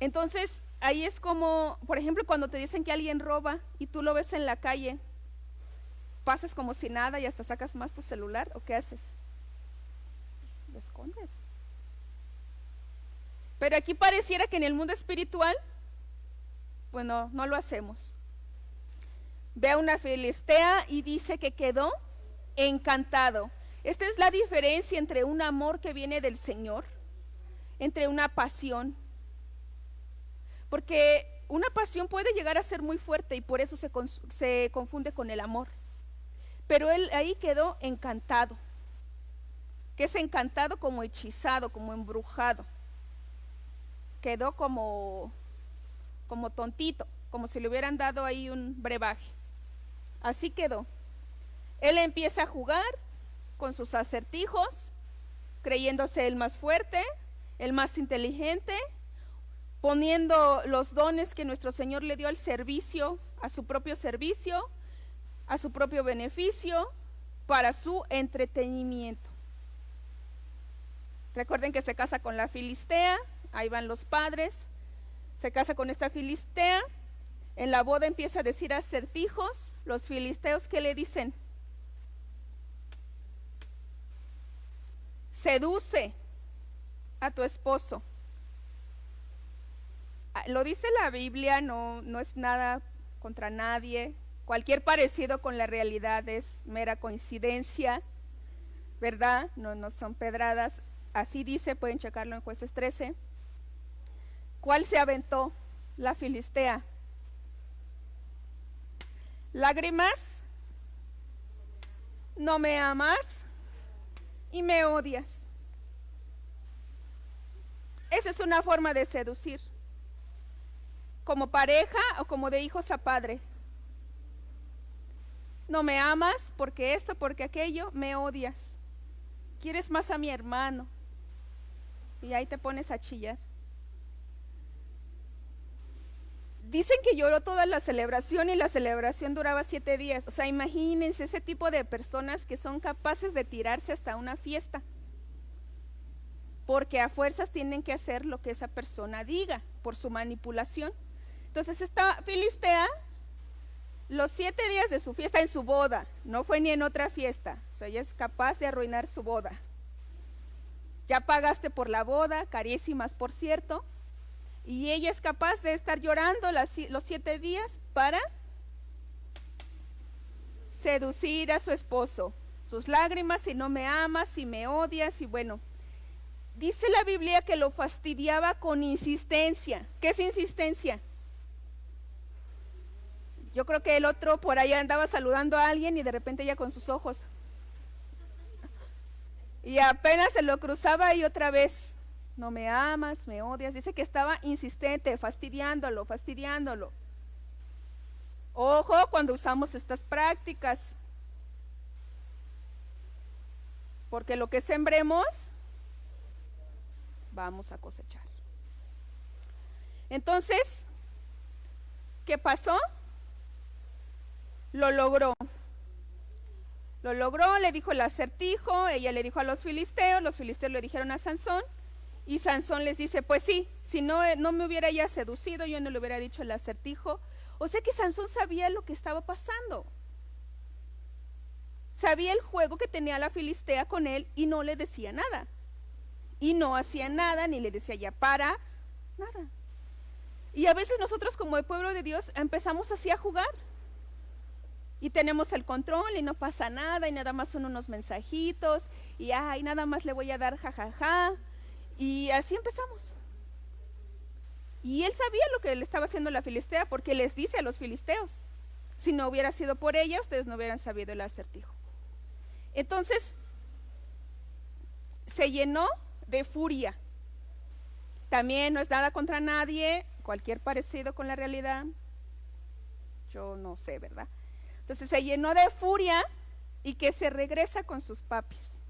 Entonces, ahí es como, por ejemplo, cuando te dicen que alguien roba y tú lo ves en la calle, pasas como si nada y hasta sacas más tu celular, ¿o qué haces? Lo escondes. Pero aquí pareciera que en el mundo espiritual, bueno, no lo hacemos. Ve a una filistea y dice que quedó encantado. Esta es la diferencia entre un amor que viene del Señor, entre una pasión. Porque una pasión puede llegar a ser muy fuerte y por eso se confunde con el amor. Pero él ahí quedó encantado. Que es encantado como hechizado, como embrujado. Quedó como tontito, como si le hubieran dado ahí un brebaje. Así quedó. Él empieza a jugar con sus acertijos, creyéndose el más fuerte, el más inteligente, poniendo los dones que nuestro Señor le dio al servicio, a su propio servicio, a su propio beneficio, para su entretenimiento. Recuerden que se casa con la filistea, ahí van los padres, se casa con esta filistea, en la boda empieza a decir acertijos. Los filisteos, ¿qué le dicen? Seduce a tu esposo. Lo dice la Biblia, no es nada contra nadie. Cualquier parecido con la realidad es mera coincidencia, ¿verdad? No son pedradas. Así dice, pueden checarlo en Jueces 13. ¿Cuál se aventó? La filistea. Lágrimas, no me amas y me odias. Esa es una forma de seducir, como pareja o como de hijos a padre. No me amas porque esto, porque aquello, me odias. Quieres más a mi hermano. Y ahí te pones a chillar. Dicen que lloró toda la celebración y la celebración duraba 7 días. O sea, imagínense ese tipo de personas que son capaces de tirarse hasta una fiesta. Porque a fuerzas tienen que hacer lo que esa persona diga por su manipulación. Entonces esta filistea, los 7 días de su fiesta en su boda, no fue ni en otra fiesta. O sea, ella es capaz de arruinar su boda. Ya pagaste por la boda, carísimas por cierto. Y ella es capaz de estar llorando los 7 días para seducir a su esposo. Sus lágrimas, si no me amas, si me odias, y bueno. Dice la Biblia que lo fastidiaba con insistencia. ¿Qué es insistencia? Yo creo que el otro por allá andaba saludando a alguien y de repente ella con sus ojos. Y apenas se lo cruzaba y otra vez. No me amas, me odias. Dice que estaba insistente, fastidiándolo. Ojo cuando usamos estas prácticas. Porque lo que sembremos, vamos a cosechar. Entonces, ¿qué pasó? Lo logró, le dijo el acertijo, ella le dijo a los filisteos le dijeron a Sansón, y Sansón les dice, pues sí, si no me hubiera ya seducido, yo no le hubiera dicho el acertijo. O sea que Sansón sabía lo que estaba pasando, sabía el juego que tenía la filistea con él y no le decía nada, y no hacía nada, ni le decía ya para, nada. Y a veces nosotros como el pueblo de Dios empezamos así a jugar, y tenemos el control y no pasa nada y nada más son unos mensajitos y ay, nada más le voy a dar jajaja, y así empezamos. Y él sabía lo que le estaba haciendo la filistea, porque les dice a los filisteos, si no hubiera sido por ella, ustedes no hubieran sabido el acertijo. Entonces se llenó de furia. También no es nada contra nadie, cualquier parecido con la realidad, yo no sé, ¿verdad? Entonces se llenó de furia y que se regresa con sus papis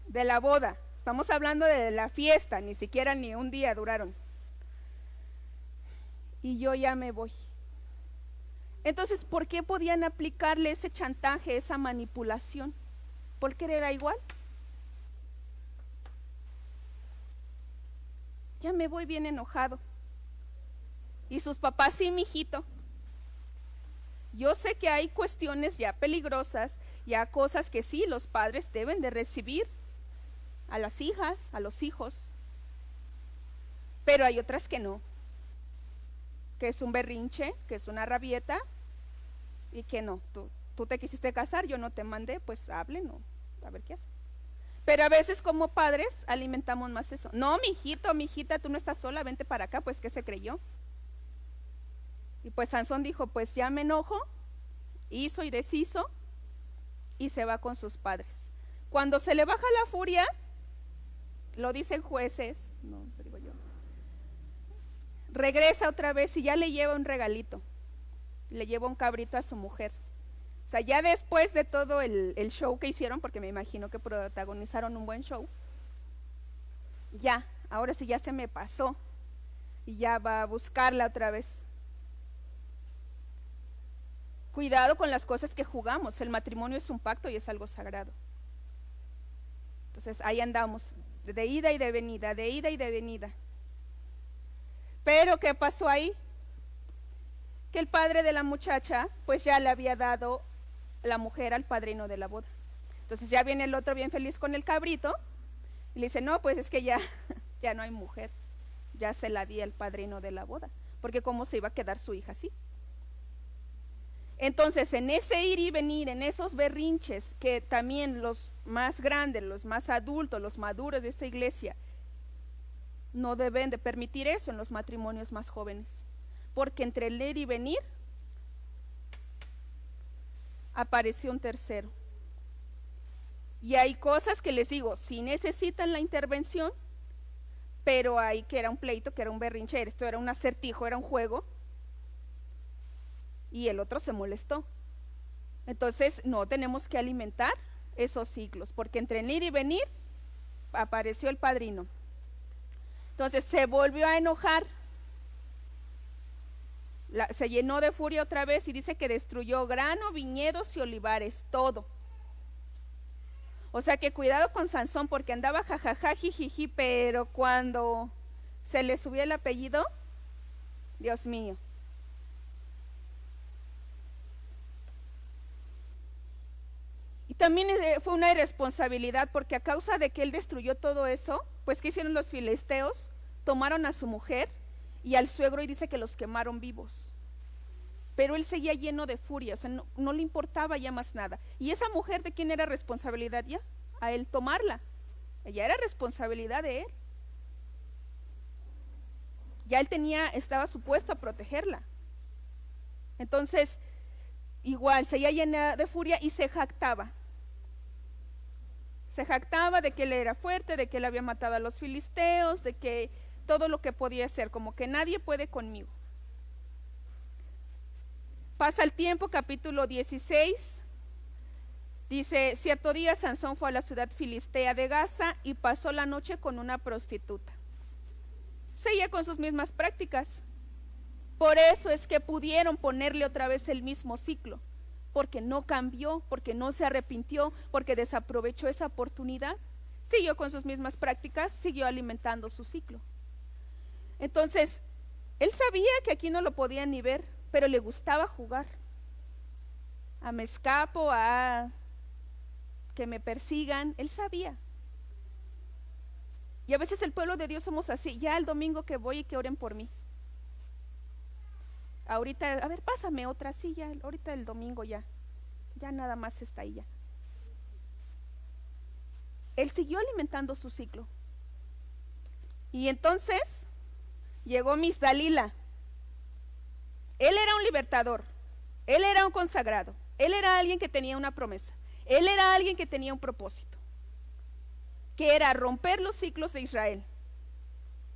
de la boda. Estamos hablando de la fiesta, ni siquiera ni un día duraron. Y yo ya me voy. Entonces, ¿por qué podían aplicarle ese chantaje, esa manipulación? ¿Porque era igual? Ya me voy bien enojado. Y sus papás, sí, mijito. Yo sé que hay cuestiones ya peligrosas, ya cosas que sí los padres deben de recibir a las hijas, a los hijos, pero hay otras que no, que es un berrinche, que es una rabieta y que no, tú te quisiste casar, yo no te mandé, pues hablen, no, a ver qué hace. Pero a veces como padres alimentamos más eso. No, mijito, mijita, tú no estás sola, vente para acá, pues ¿qué se creyó? Y pues Sansón dijo, pues ya me enojo, hizo y deshizo y se va con sus padres. Cuando se le baja la furia, lo dicen Jueces, no lo digo yo, regresa otra vez y ya le lleva un regalito, le lleva un cabrito a su mujer. O sea, ya después de todo el show que hicieron, porque me imagino que protagonizaron un buen show, ya, ahora sí ya se me pasó y ya va a buscarla otra vez. Cuidado con las cosas que jugamos, el matrimonio es un pacto y es algo sagrado. Entonces ahí andamos, de ida y de venida, de ida y de venida. Pero ¿qué pasó ahí? Que el padre de la muchacha pues ya le había dado la mujer al padrino de la boda. Entonces ya viene el otro bien feliz con el cabrito y le dice, no, pues es que ya no hay mujer, ya se la di al padrino de la boda, porque cómo se iba a quedar su hija así. Entonces en ese ir y venir, en esos berrinches que también los más grandes, los más adultos, los maduros de esta iglesia no deben de permitir eso en los matrimonios más jóvenes, porque entre el ir y venir apareció un tercero. Y hay cosas que les digo, sí necesitan la intervención, pero hay que era un pleito, que era un berrinche, esto era un acertijo, era un juego, y el otro se molestó. Entonces, no, tenemos que alimentar esos ciclos, porque entre ir y venir apareció el padrino. Entonces se volvió a enojar, se llenó de furia otra vez y dice que destruyó grano, viñedos y olivares, todo. O sea que cuidado con Sansón, porque andaba jajaja, jijiji, pero cuando se le subió el apellido, Dios mío. Y también fue una irresponsabilidad, porque a causa de que él destruyó todo eso, pues ¿qué hicieron los filisteos? Tomaron a su mujer y al suegro y dice que los quemaron vivos. Pero él seguía lleno de furia, o sea, no le importaba ya más nada. ¿Y esa mujer de quién era responsabilidad ya? A él tomarla. Ya era responsabilidad de él. Ya él estaba supuesto a protegerla. Entonces, igual, seguía llena de furia y se jactaba. Se jactaba de que él era fuerte, de que él había matado a los filisteos, de que todo lo que podía hacer, como que nadie puede conmigo. Pasa el tiempo, capítulo 16, dice, cierto día Sansón fue a la ciudad filistea de Gaza y pasó la noche con una prostituta. Seguía con sus mismas prácticas. Por eso es que pudieron ponerle otra vez el mismo ciclo, porque no cambió, porque no se arrepintió, porque desaprovechó esa oportunidad. Siguió con sus mismas prácticas, siguió alimentando su ciclo. Entonces, él sabía que aquí no lo podían ni ver, pero le gustaba jugar. A me escapo, a que me persigan, él sabía. Y a veces el pueblo de Dios somos así, ya el domingo que voy y que oren por mí. Ahorita, a ver, pásame otra silla, ahorita el domingo ya nada más está ahí ya. Él siguió alimentando su ciclo. Y entonces llegó Miss Dalila. Él era un libertador, él era un consagrado, él era alguien que tenía una promesa, él era alguien que tenía un propósito, que era romper los ciclos de Israel,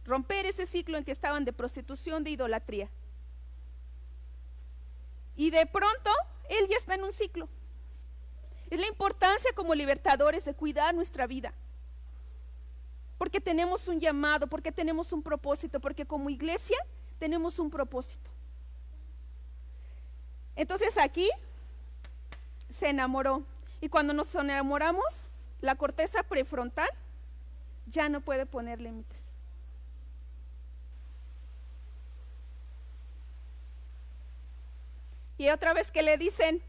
romper ese ciclo en que estaban de prostitución, de idolatría. Y de pronto, él ya está en un ciclo. Es la importancia como libertadores de cuidar nuestra vida. Porque tenemos un llamado, porque tenemos un propósito, porque como iglesia tenemos un propósito. Entonces aquí se enamoró. Y cuando nos enamoramos, la corteza prefrontal ya no puede poner límites. Y otra vez que le dicen,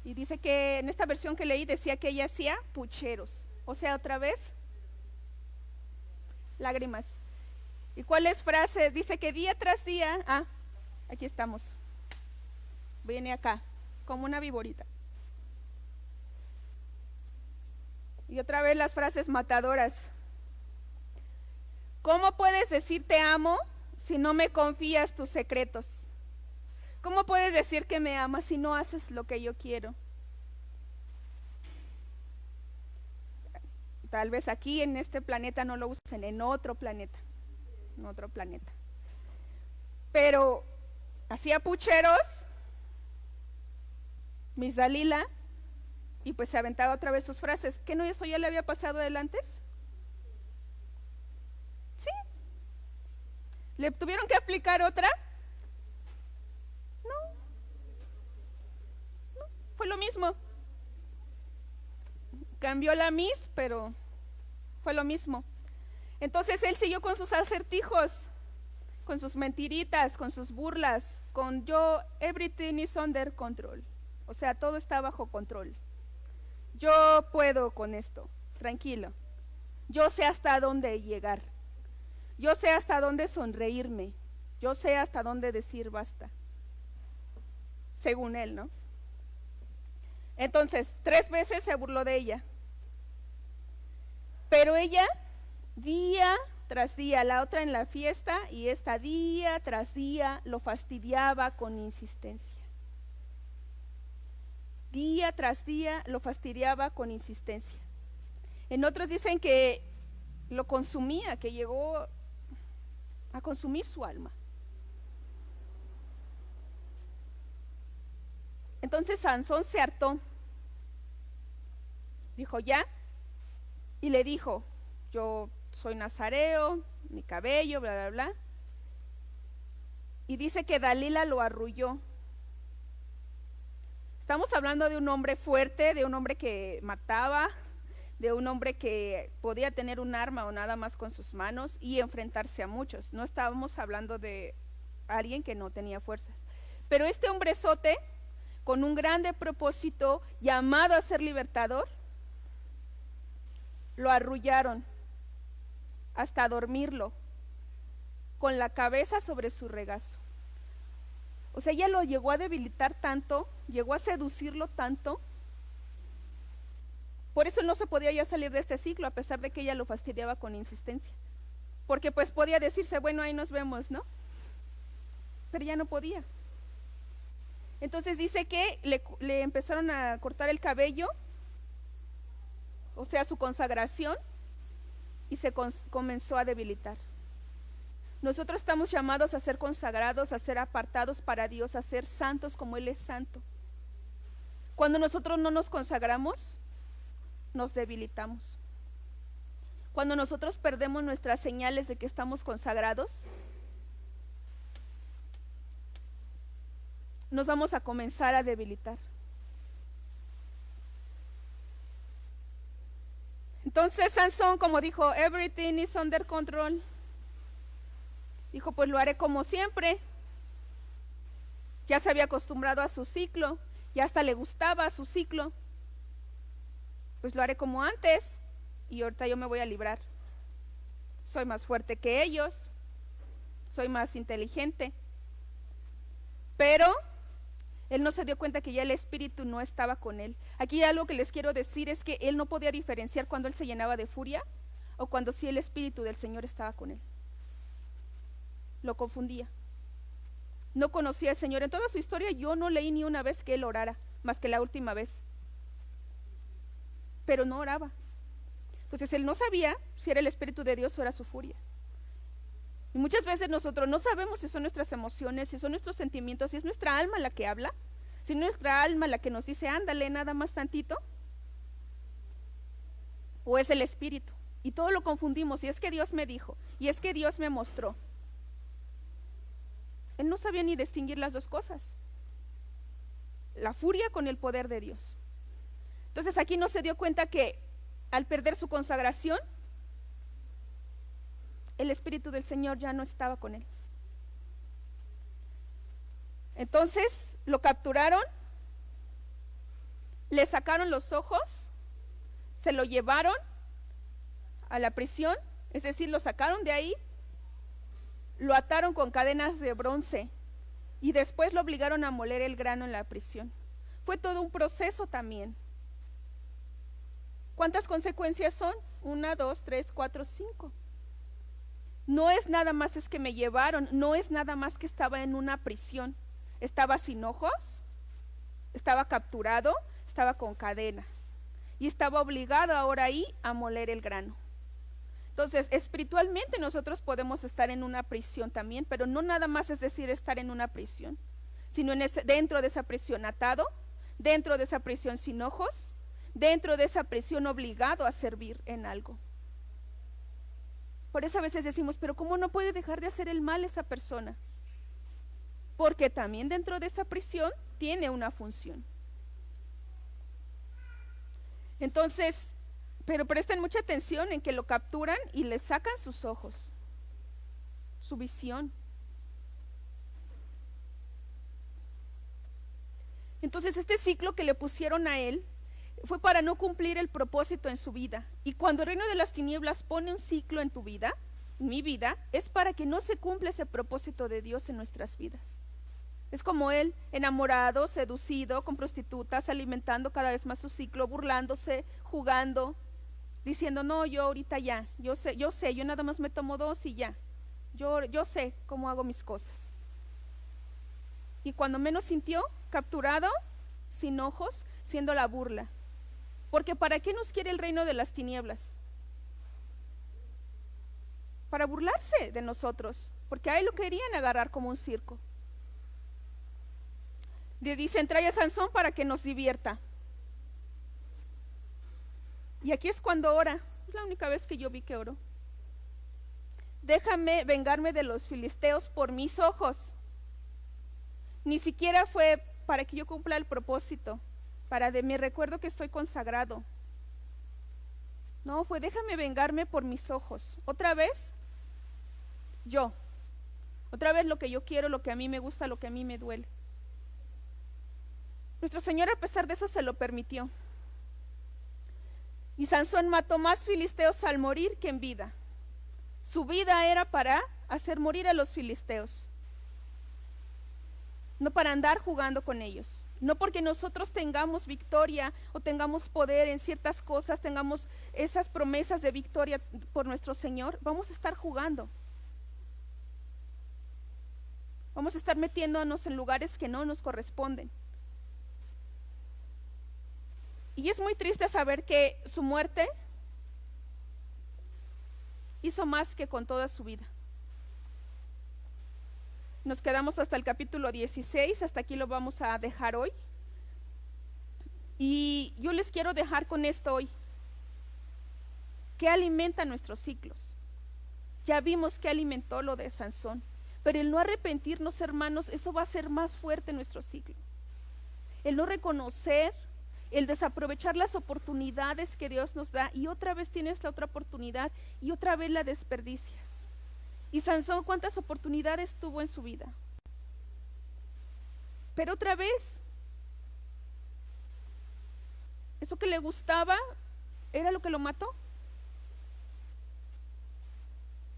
y dice que en esta versión que leí decía que ella hacía pucheros, o sea, otra vez lágrimas. ¿Y cuáles frases? Dice que día tras día, aquí estamos, viene acá, como una viborita. Y otra vez las frases matadoras. ¿Cómo puedes decir te amo si no me confías tus secretos? ¿Cómo puedes decir que me amas si no haces lo que yo quiero? Tal vez aquí en este planeta no lo usen, en otro planeta. Pero hacía pucheros, Miss Dalila, y pues se aventaba otra vez sus frases. ¿Qué no esto ya le había pasado del antes? Sí. ¿Le tuvieron que aplicar otra? No, fue lo mismo. Cambió la Miss, pero fue lo mismo. Entonces él siguió con sus acertijos, con sus mentiritas, con sus burlas, con everything is under control. O sea, todo está bajo control. Yo puedo con esto, tranquilo. Yo sé hasta dónde llegar. Yo sé hasta dónde sonreírme. Yo sé hasta dónde decir basta. Según él, ¿no? Entonces, 3 veces se burló de ella. Pero ella, día tras día, la otra en la fiesta y esta día tras día lo fastidiaba con insistencia. Día tras día lo fastidiaba con insistencia. En otros dicen que lo consumía, que llegó a consumir su alma. Entonces Sansón se hartó. Dijo, ya. Y le dijo, yo soy nazareo, mi cabello, bla, bla, bla. Y dice que Dalila lo arrulló. Estamos hablando de un hombre fuerte, de un hombre que mataba, de un hombre que podía tener un arma o nada más con sus manos y enfrentarse a muchos. No estábamos hablando de alguien que no tenía fuerzas. Pero este hombrezote, con un grande propósito, llamado a ser libertador, lo arrullaron hasta dormirlo, con la cabeza sobre su regazo. O sea, ella lo llegó a debilitar tanto, llegó a seducirlo tanto. Por eso no se podía ya salir de este ciclo, a pesar de que ella lo fastidiaba con insistencia. Porque pues podía decirse, bueno, ahí nos vemos, ¿no? Pero ya no podía. Entonces dice que le empezaron a cortar el cabello, o sea, su consagración, y se comenzó a debilitar. Nosotros estamos llamados a ser consagrados, a ser apartados para Dios, a ser santos como Él es santo. Cuando nosotros no nos consagramos, nos debilitamos. Cuando nosotros perdemos nuestras señales de que estamos consagrados, nos vamos a comenzar a debilitar. Entonces Sansón, como dijo, everything is under control, dijo, pues lo haré como siempre. Ya se había acostumbrado a su ciclo, ya hasta le gustaba su ciclo. Pues lo haré como antes y ahorita yo me voy a librar. Soy más fuerte que ellos, soy más inteligente. Pero él no se dio cuenta que ya el espíritu no estaba con él. Aquí algo que les quiero decir es que él no podía diferenciar cuando él se llenaba de furia o cuando sí el espíritu del Señor estaba con él. Lo confundía. No conocía al Señor. En toda su historia yo no leí ni una vez que él orara, más que la última vez. Pero no oraba. Entonces él no sabía si era el espíritu de Dios o era su furia. Y muchas veces nosotros no sabemos si son nuestras emociones, si son nuestros sentimientos, si es nuestra alma la que habla, si es nuestra alma la que nos dice, ándale, nada más tantito, o es el espíritu. Y todo lo confundimos, y es que Dios me dijo, y es que Dios me mostró. Él no sabía ni distinguir las dos cosas. La furia con el poder de Dios. Entonces aquí no se dio cuenta que al perder su consagración, el espíritu del Señor ya no estaba con él. Entonces lo capturaron, le sacaron los ojos, se lo llevaron a la prisión, es decir, lo sacaron de ahí, lo ataron con cadenas de bronce y después lo obligaron a moler el grano en la prisión. Fue todo un proceso también. ¿Cuántas consecuencias son? 1, 2, 3, 4, 5. No es nada más es que me llevaron, no es nada más que estaba en una prisión. Estaba sin ojos, estaba capturado, estaba con cadenas y estaba obligado ahora ahí a moler el grano. Entonces, espiritualmente nosotros podemos estar en una prisión también, pero no nada más es decir estar en una prisión, sino dentro de esa prisión atado, dentro de esa prisión sin ojos, dentro de esa prisión obligado a servir en algo. Por eso a veces decimos, pero ¿cómo no puede dejar de hacer el mal esa persona? Porque también dentro de esa prisión tiene una función. Entonces, pero presten mucha atención en que lo capturan y le sacan sus ojos, su visión. Entonces este ciclo que le pusieron a él fue para no cumplir el propósito en su vida. Y cuando el reino de las tinieblas pone un ciclo en tu vida, en mi vida, es para que no se cumpla ese propósito de Dios en nuestras vidas. Es como él, enamorado, seducido, con prostitutas, alimentando cada vez más su ciclo, burlándose, jugando, diciendo, no, yo ahorita ya, yo sé, yo nada más me tomo 2 y ya. Yo sé cómo hago mis cosas. Y cuando menos sintió, capturado, sin ojos, siendo la burla. Porque ¿para qué nos quiere el reino de las tinieblas? Para burlarse de nosotros, porque a él lo querían agarrar como un circo. Le dicen, trae a Sansón para que nos divierta. Y aquí es cuando ora. Es la única vez que yo vi que oró. Déjame vengarme de los filisteos por mis ojos. Ni siquiera fue para que yo cumpla el propósito, para de mi recuerdo que estoy consagrado. No, fue déjame vengarme por mis ojos. Otra vez, yo. Otra vez lo que yo quiero, lo que a mí me gusta, lo que a mí me duele. Nuestro Señor a pesar de eso se lo permitió. Y Sansón mató más filisteos al morir que en vida. Su vida era para hacer morir a los filisteos, no para andar jugando con ellos. No porque nosotros tengamos victoria o tengamos poder en ciertas cosas, tengamos esas promesas de victoria por nuestro Señor, vamos a estar jugando. Vamos a estar metiéndonos en lugares que no nos corresponden. Y es muy triste saber que su muerte hizo más que con toda su vida. Nos quedamos hasta el capítulo 16, hasta aquí lo vamos a dejar hoy. Y yo les quiero dejar con esto hoy. ¿Qué alimenta nuestros ciclos? Ya vimos que alimentó lo de Sansón, pero el no arrepentirnos, hermanos, eso va a ser más fuerte en nuestro ciclo. El no reconocer, el desaprovechar las oportunidades que Dios nos da, y otra vez tienes la otra oportunidad y otra vez la desperdicias. Y Sansón, ¿cuántas oportunidades tuvo en su vida? Pero otra vez, eso que le gustaba era lo que lo mató.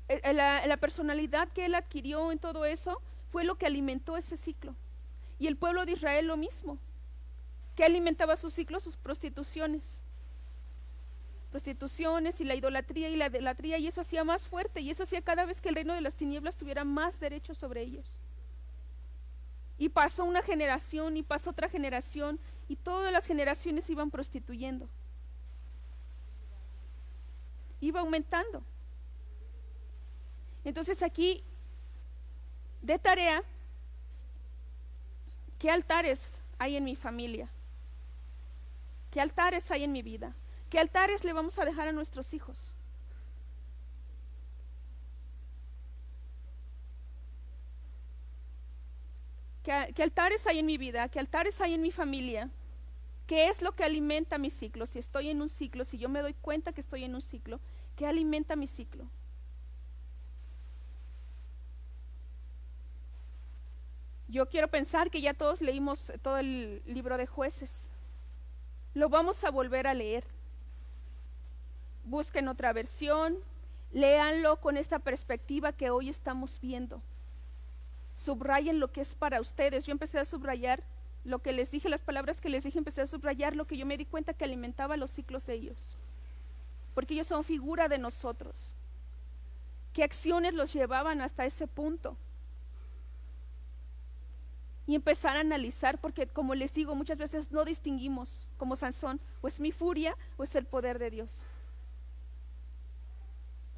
La personalidad que él adquirió en todo eso fue lo que alimentó ese ciclo. Y el pueblo de Israel lo mismo. ¿Qué alimentaba su ciclo? Sus prostituciones y la idolatría y la idolatría, y eso hacía más fuerte, y eso hacía cada vez que el reino de las tinieblas tuviera más derechos sobre ellos. Y pasó una generación y pasó otra generación, y todas las generaciones iban prostituyendo, iba aumentando. Entonces aquí de tarea, ¿qué altares hay en mi familia? ¿Qué altares hay en mi vida? ¿Qué altares le vamos a dejar a nuestros hijos? ¿Qué altares hay en mi vida? ¿Qué altares hay en mi familia? ¿Qué es lo que alimenta mi ciclo? Si estoy en un ciclo, si yo me doy cuenta que estoy en un ciclo, ¿qué alimenta mi ciclo? Yo quiero pensar que ya todos leímos todo el libro de Jueces. Lo vamos a volver a leer. Busquen otra versión, léanlo con esta perspectiva que hoy estamos viendo. Subrayen lo que es para ustedes. Yo empecé a subrayar lo que les dije, las palabras que les dije, empecé a subrayar lo que yo me di cuenta que alimentaba los ciclos de ellos, porque ellos son figura de nosotros. ¿Qué acciones los llevaban hasta ese punto? Y empezar a analizar, porque como les digo, muchas veces no distinguimos como Sansón, o es mi furia o es el poder de Dios.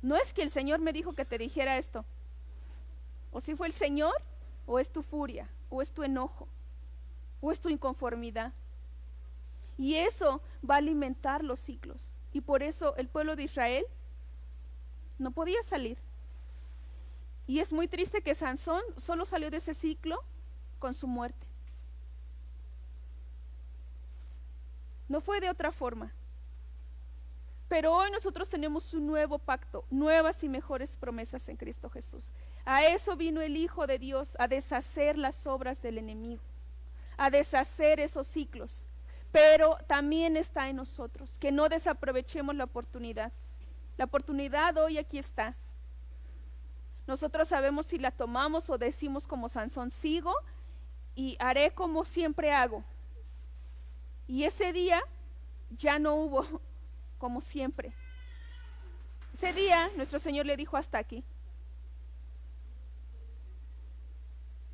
No es que el Señor me dijo que te dijera esto, o si fue el Señor, o es tu furia, o es tu enojo, o es tu inconformidad. Y eso va a alimentar los ciclos. Y por eso el pueblo de Israel no podía salir. Y es muy triste que Sansón solo salió de ese ciclo con su muerte. No fue de otra forma. Pero hoy nosotros tenemos un nuevo pacto, nuevas y mejores promesas en Cristo Jesús. A eso vino el Hijo de Dios, a deshacer las obras del enemigo, a deshacer esos ciclos. Pero también está en nosotros, que no desaprovechemos la oportunidad. La oportunidad hoy aquí está. Nosotros sabemos si la tomamos o decimos como Sansón, sigo y haré como siempre hago. Y ese día ya no hubo como siempre. Ese día nuestro Señor le dijo hasta aquí.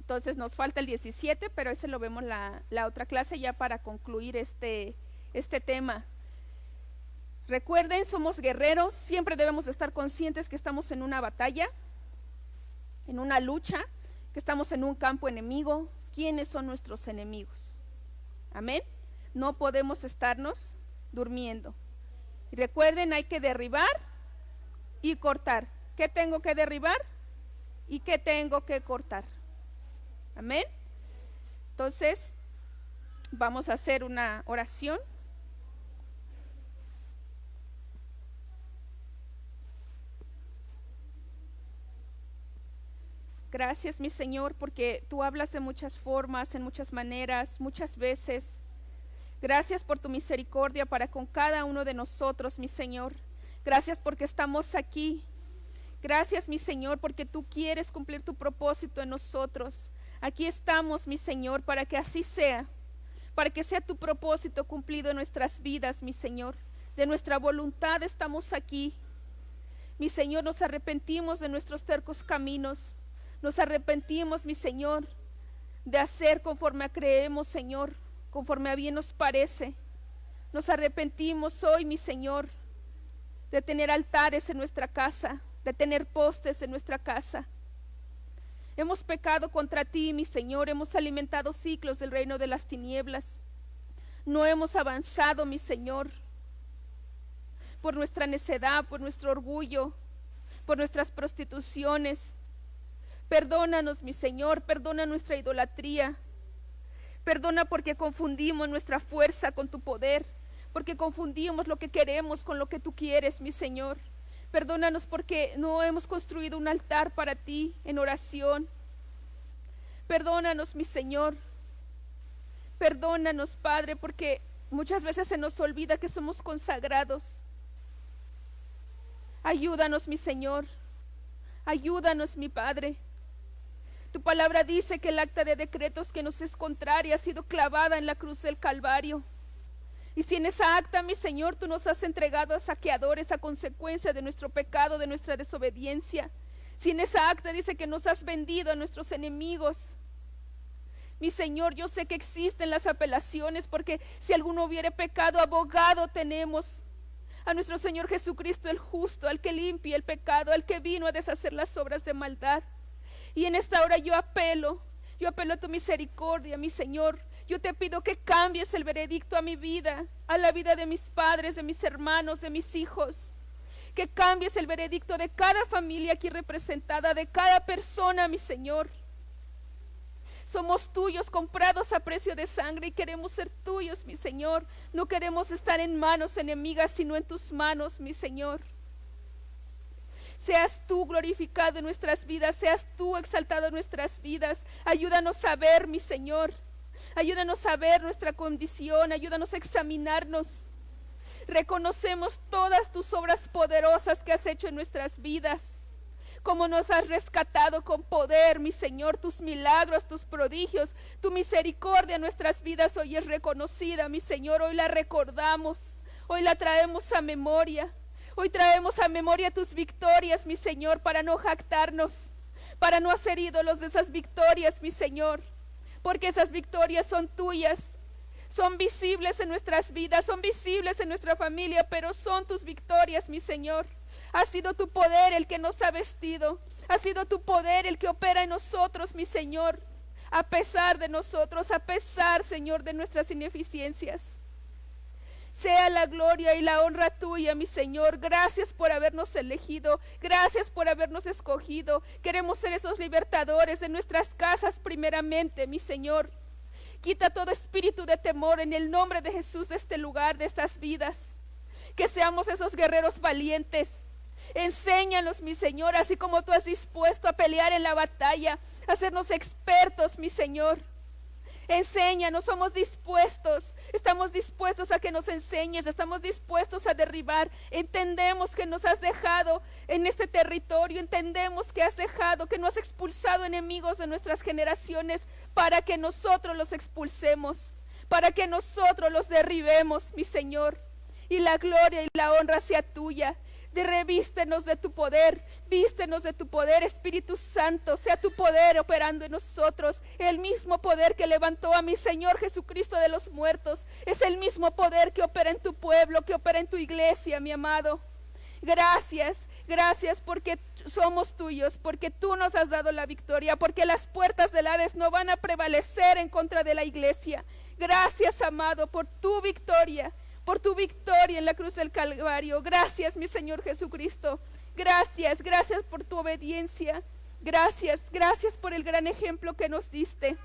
Entonces nos falta el 17, pero ese lo vemos la otra clase ya para concluir este tema. Recuerden, somos guerreros, siempre debemos estar conscientes que estamos en una batalla, en una lucha, que estamos en un campo enemigo, quiénes son nuestros enemigos. Amén. No podemos estarnos durmiendo. Y recuerden, hay que derribar y cortar. ¿Qué tengo que derribar y qué tengo que cortar? Amén. Entonces, vamos a hacer una oración. Gracias, mi Señor, porque tú hablas de muchas formas, en muchas maneras, muchas veces. Gracias por tu misericordia para con cada uno de nosotros, mi Señor. Gracias porque estamos aquí. Gracias, mi Señor, porque tú quieres cumplir tu propósito en nosotros. Aquí estamos, mi Señor, para que así sea. Para que sea tu propósito cumplido en nuestras vidas, mi Señor. De nuestra voluntad estamos aquí. Mi Señor, nos arrepentimos de nuestros tercos caminos. Nos arrepentimos, mi Señor, de hacer conforme a creemos, Señor, conforme a bien nos parece. Nos arrepentimos hoy, mi Señor, de tener altares en nuestra casa, de tener postes en nuestra casa. Hemos pecado contra ti, mi Señor, hemos alimentado ciclos del reino de las tinieblas. No hemos avanzado, mi Señor, por nuestra necedad, por nuestro orgullo, por nuestras prostituciones. Perdónanos, mi Señor, perdona nuestra idolatría. Perdona porque confundimos nuestra fuerza con tu poder, porque confundimos lo que queremos con lo que tú quieres, mi Señor. Perdónanos porque no hemos construido un altar para ti en oración. Perdónanos, mi Señor. Perdónanos, Padre, porque muchas veces se nos olvida que somos consagrados. Ayúdanos, mi Señor. Ayúdanos, mi Padre. Tu palabra dice que el acta de decretos que nos es contraria ha sido clavada en la cruz del Calvario. Y si en esa acta, mi Señor, tú nos has entregado a saqueadores a consecuencia de nuestro pecado, de nuestra desobediencia. Si en esa acta dice que nos has vendido a nuestros enemigos. Mi Señor, yo sé que existen las apelaciones, porque si alguno hubiere pecado, abogado tenemos a nuestro Señor Jesucristo el justo, al que limpia el pecado, al que vino a deshacer las obras de maldad. Y en esta hora yo apelo a tu misericordia, mi Señor. Yo te pido que cambies el veredicto a mi vida, a la vida de mis padres, de mis hermanos, de mis hijos. Que cambies el veredicto de cada familia aquí representada, de cada persona, mi Señor. Somos tuyos, comprados a precio de sangre, y queremos ser tuyos, mi Señor. No queremos estar en manos enemigas, sino en tus manos, mi Señor. Seas tú glorificado en nuestras vidas, seas tú exaltado en nuestras vidas. Ayúdanos a ver, mi Señor. Ayúdanos a ver nuestra condición, ayúdanos a examinarnos. Reconocemos todas tus obras poderosas que has hecho en nuestras vidas. Cómo nos has rescatado con poder, mi Señor, tus milagros, tus prodigios, tu misericordia en nuestras vidas hoy es reconocida, mi Señor. Hoy la recordamos, hoy la traemos a memoria. Hoy traemos a memoria tus victorias, mi Señor, para no jactarnos, para no hacer ídolos de esas victorias, mi Señor, porque esas victorias son tuyas, son visibles en nuestras vidas, son visibles en nuestra familia, pero son tus victorias, mi Señor. Ha sido tu poder el que nos ha vestido, ha sido tu poder el que opera en nosotros, mi Señor, a pesar de nosotros, a pesar, Señor, de nuestras ineficiencias. Sea la gloria y la honra tuya, mi Señor. Gracias por habernos elegido. Gracias por habernos escogido. Queremos ser esos libertadores de nuestras casas primeramente, mi Señor. Quita todo espíritu de temor en el nombre de Jesús de este lugar, de estas vidas. Que seamos esos guerreros valientes. Enséñanos, mi Señor, así como tú has dispuesto a pelear en la batalla, a hacernos expertos, mi Señor. Enséñanos, somos dispuestos, estamos dispuestos a que nos enseñes, estamos dispuestos a derribar. Entendemos que nos has dejado en este territorio, entendemos que has dejado, que no has expulsado enemigos de nuestras generaciones para que nosotros los expulsemos, para que nosotros los derribemos, mi Señor. Y la gloria y la honra sea tuya. Revístenos de tu poder, vístenos de tu poder, Espíritu Santo, sea tu poder operando en nosotros. El mismo poder que levantó a mi Señor Jesucristo de los muertos es el mismo poder que opera en tu pueblo, que opera en tu iglesia, mi amado. Gracias, gracias porque somos tuyos, porque tú nos has dado la victoria, porque las puertas del Hades no van a prevalecer en contra de la iglesia. Gracias, amado, por tu victoria en la cruz del Calvario. Gracias, mi Señor Jesucristo. Gracias, gracias por tu obediencia. Gracias, gracias por el gran ejemplo que nos diste.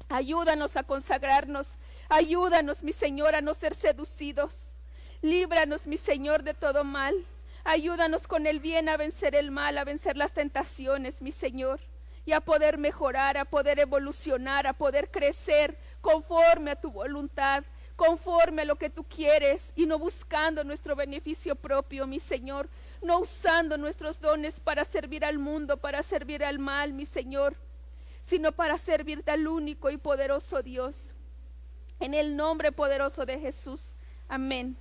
Ayúdanos a consagrarnos. Ayúdanos, mi Señor, a no ser seducidos. Líbranos, mi Señor, de todo mal. Ayúdanos con el bien a vencer el mal, a vencer las tentaciones, mi Señor, y a poder mejorar, a poder evolucionar, a poder crecer conforme a tu voluntad, conforme a lo que tú quieres, y no buscando nuestro beneficio propio, mi Señor, no usando nuestros dones para servir al mundo, para servir al mal, mi Señor, sino para servirte al único y poderoso Dios. En el nombre poderoso de Jesús. Amén.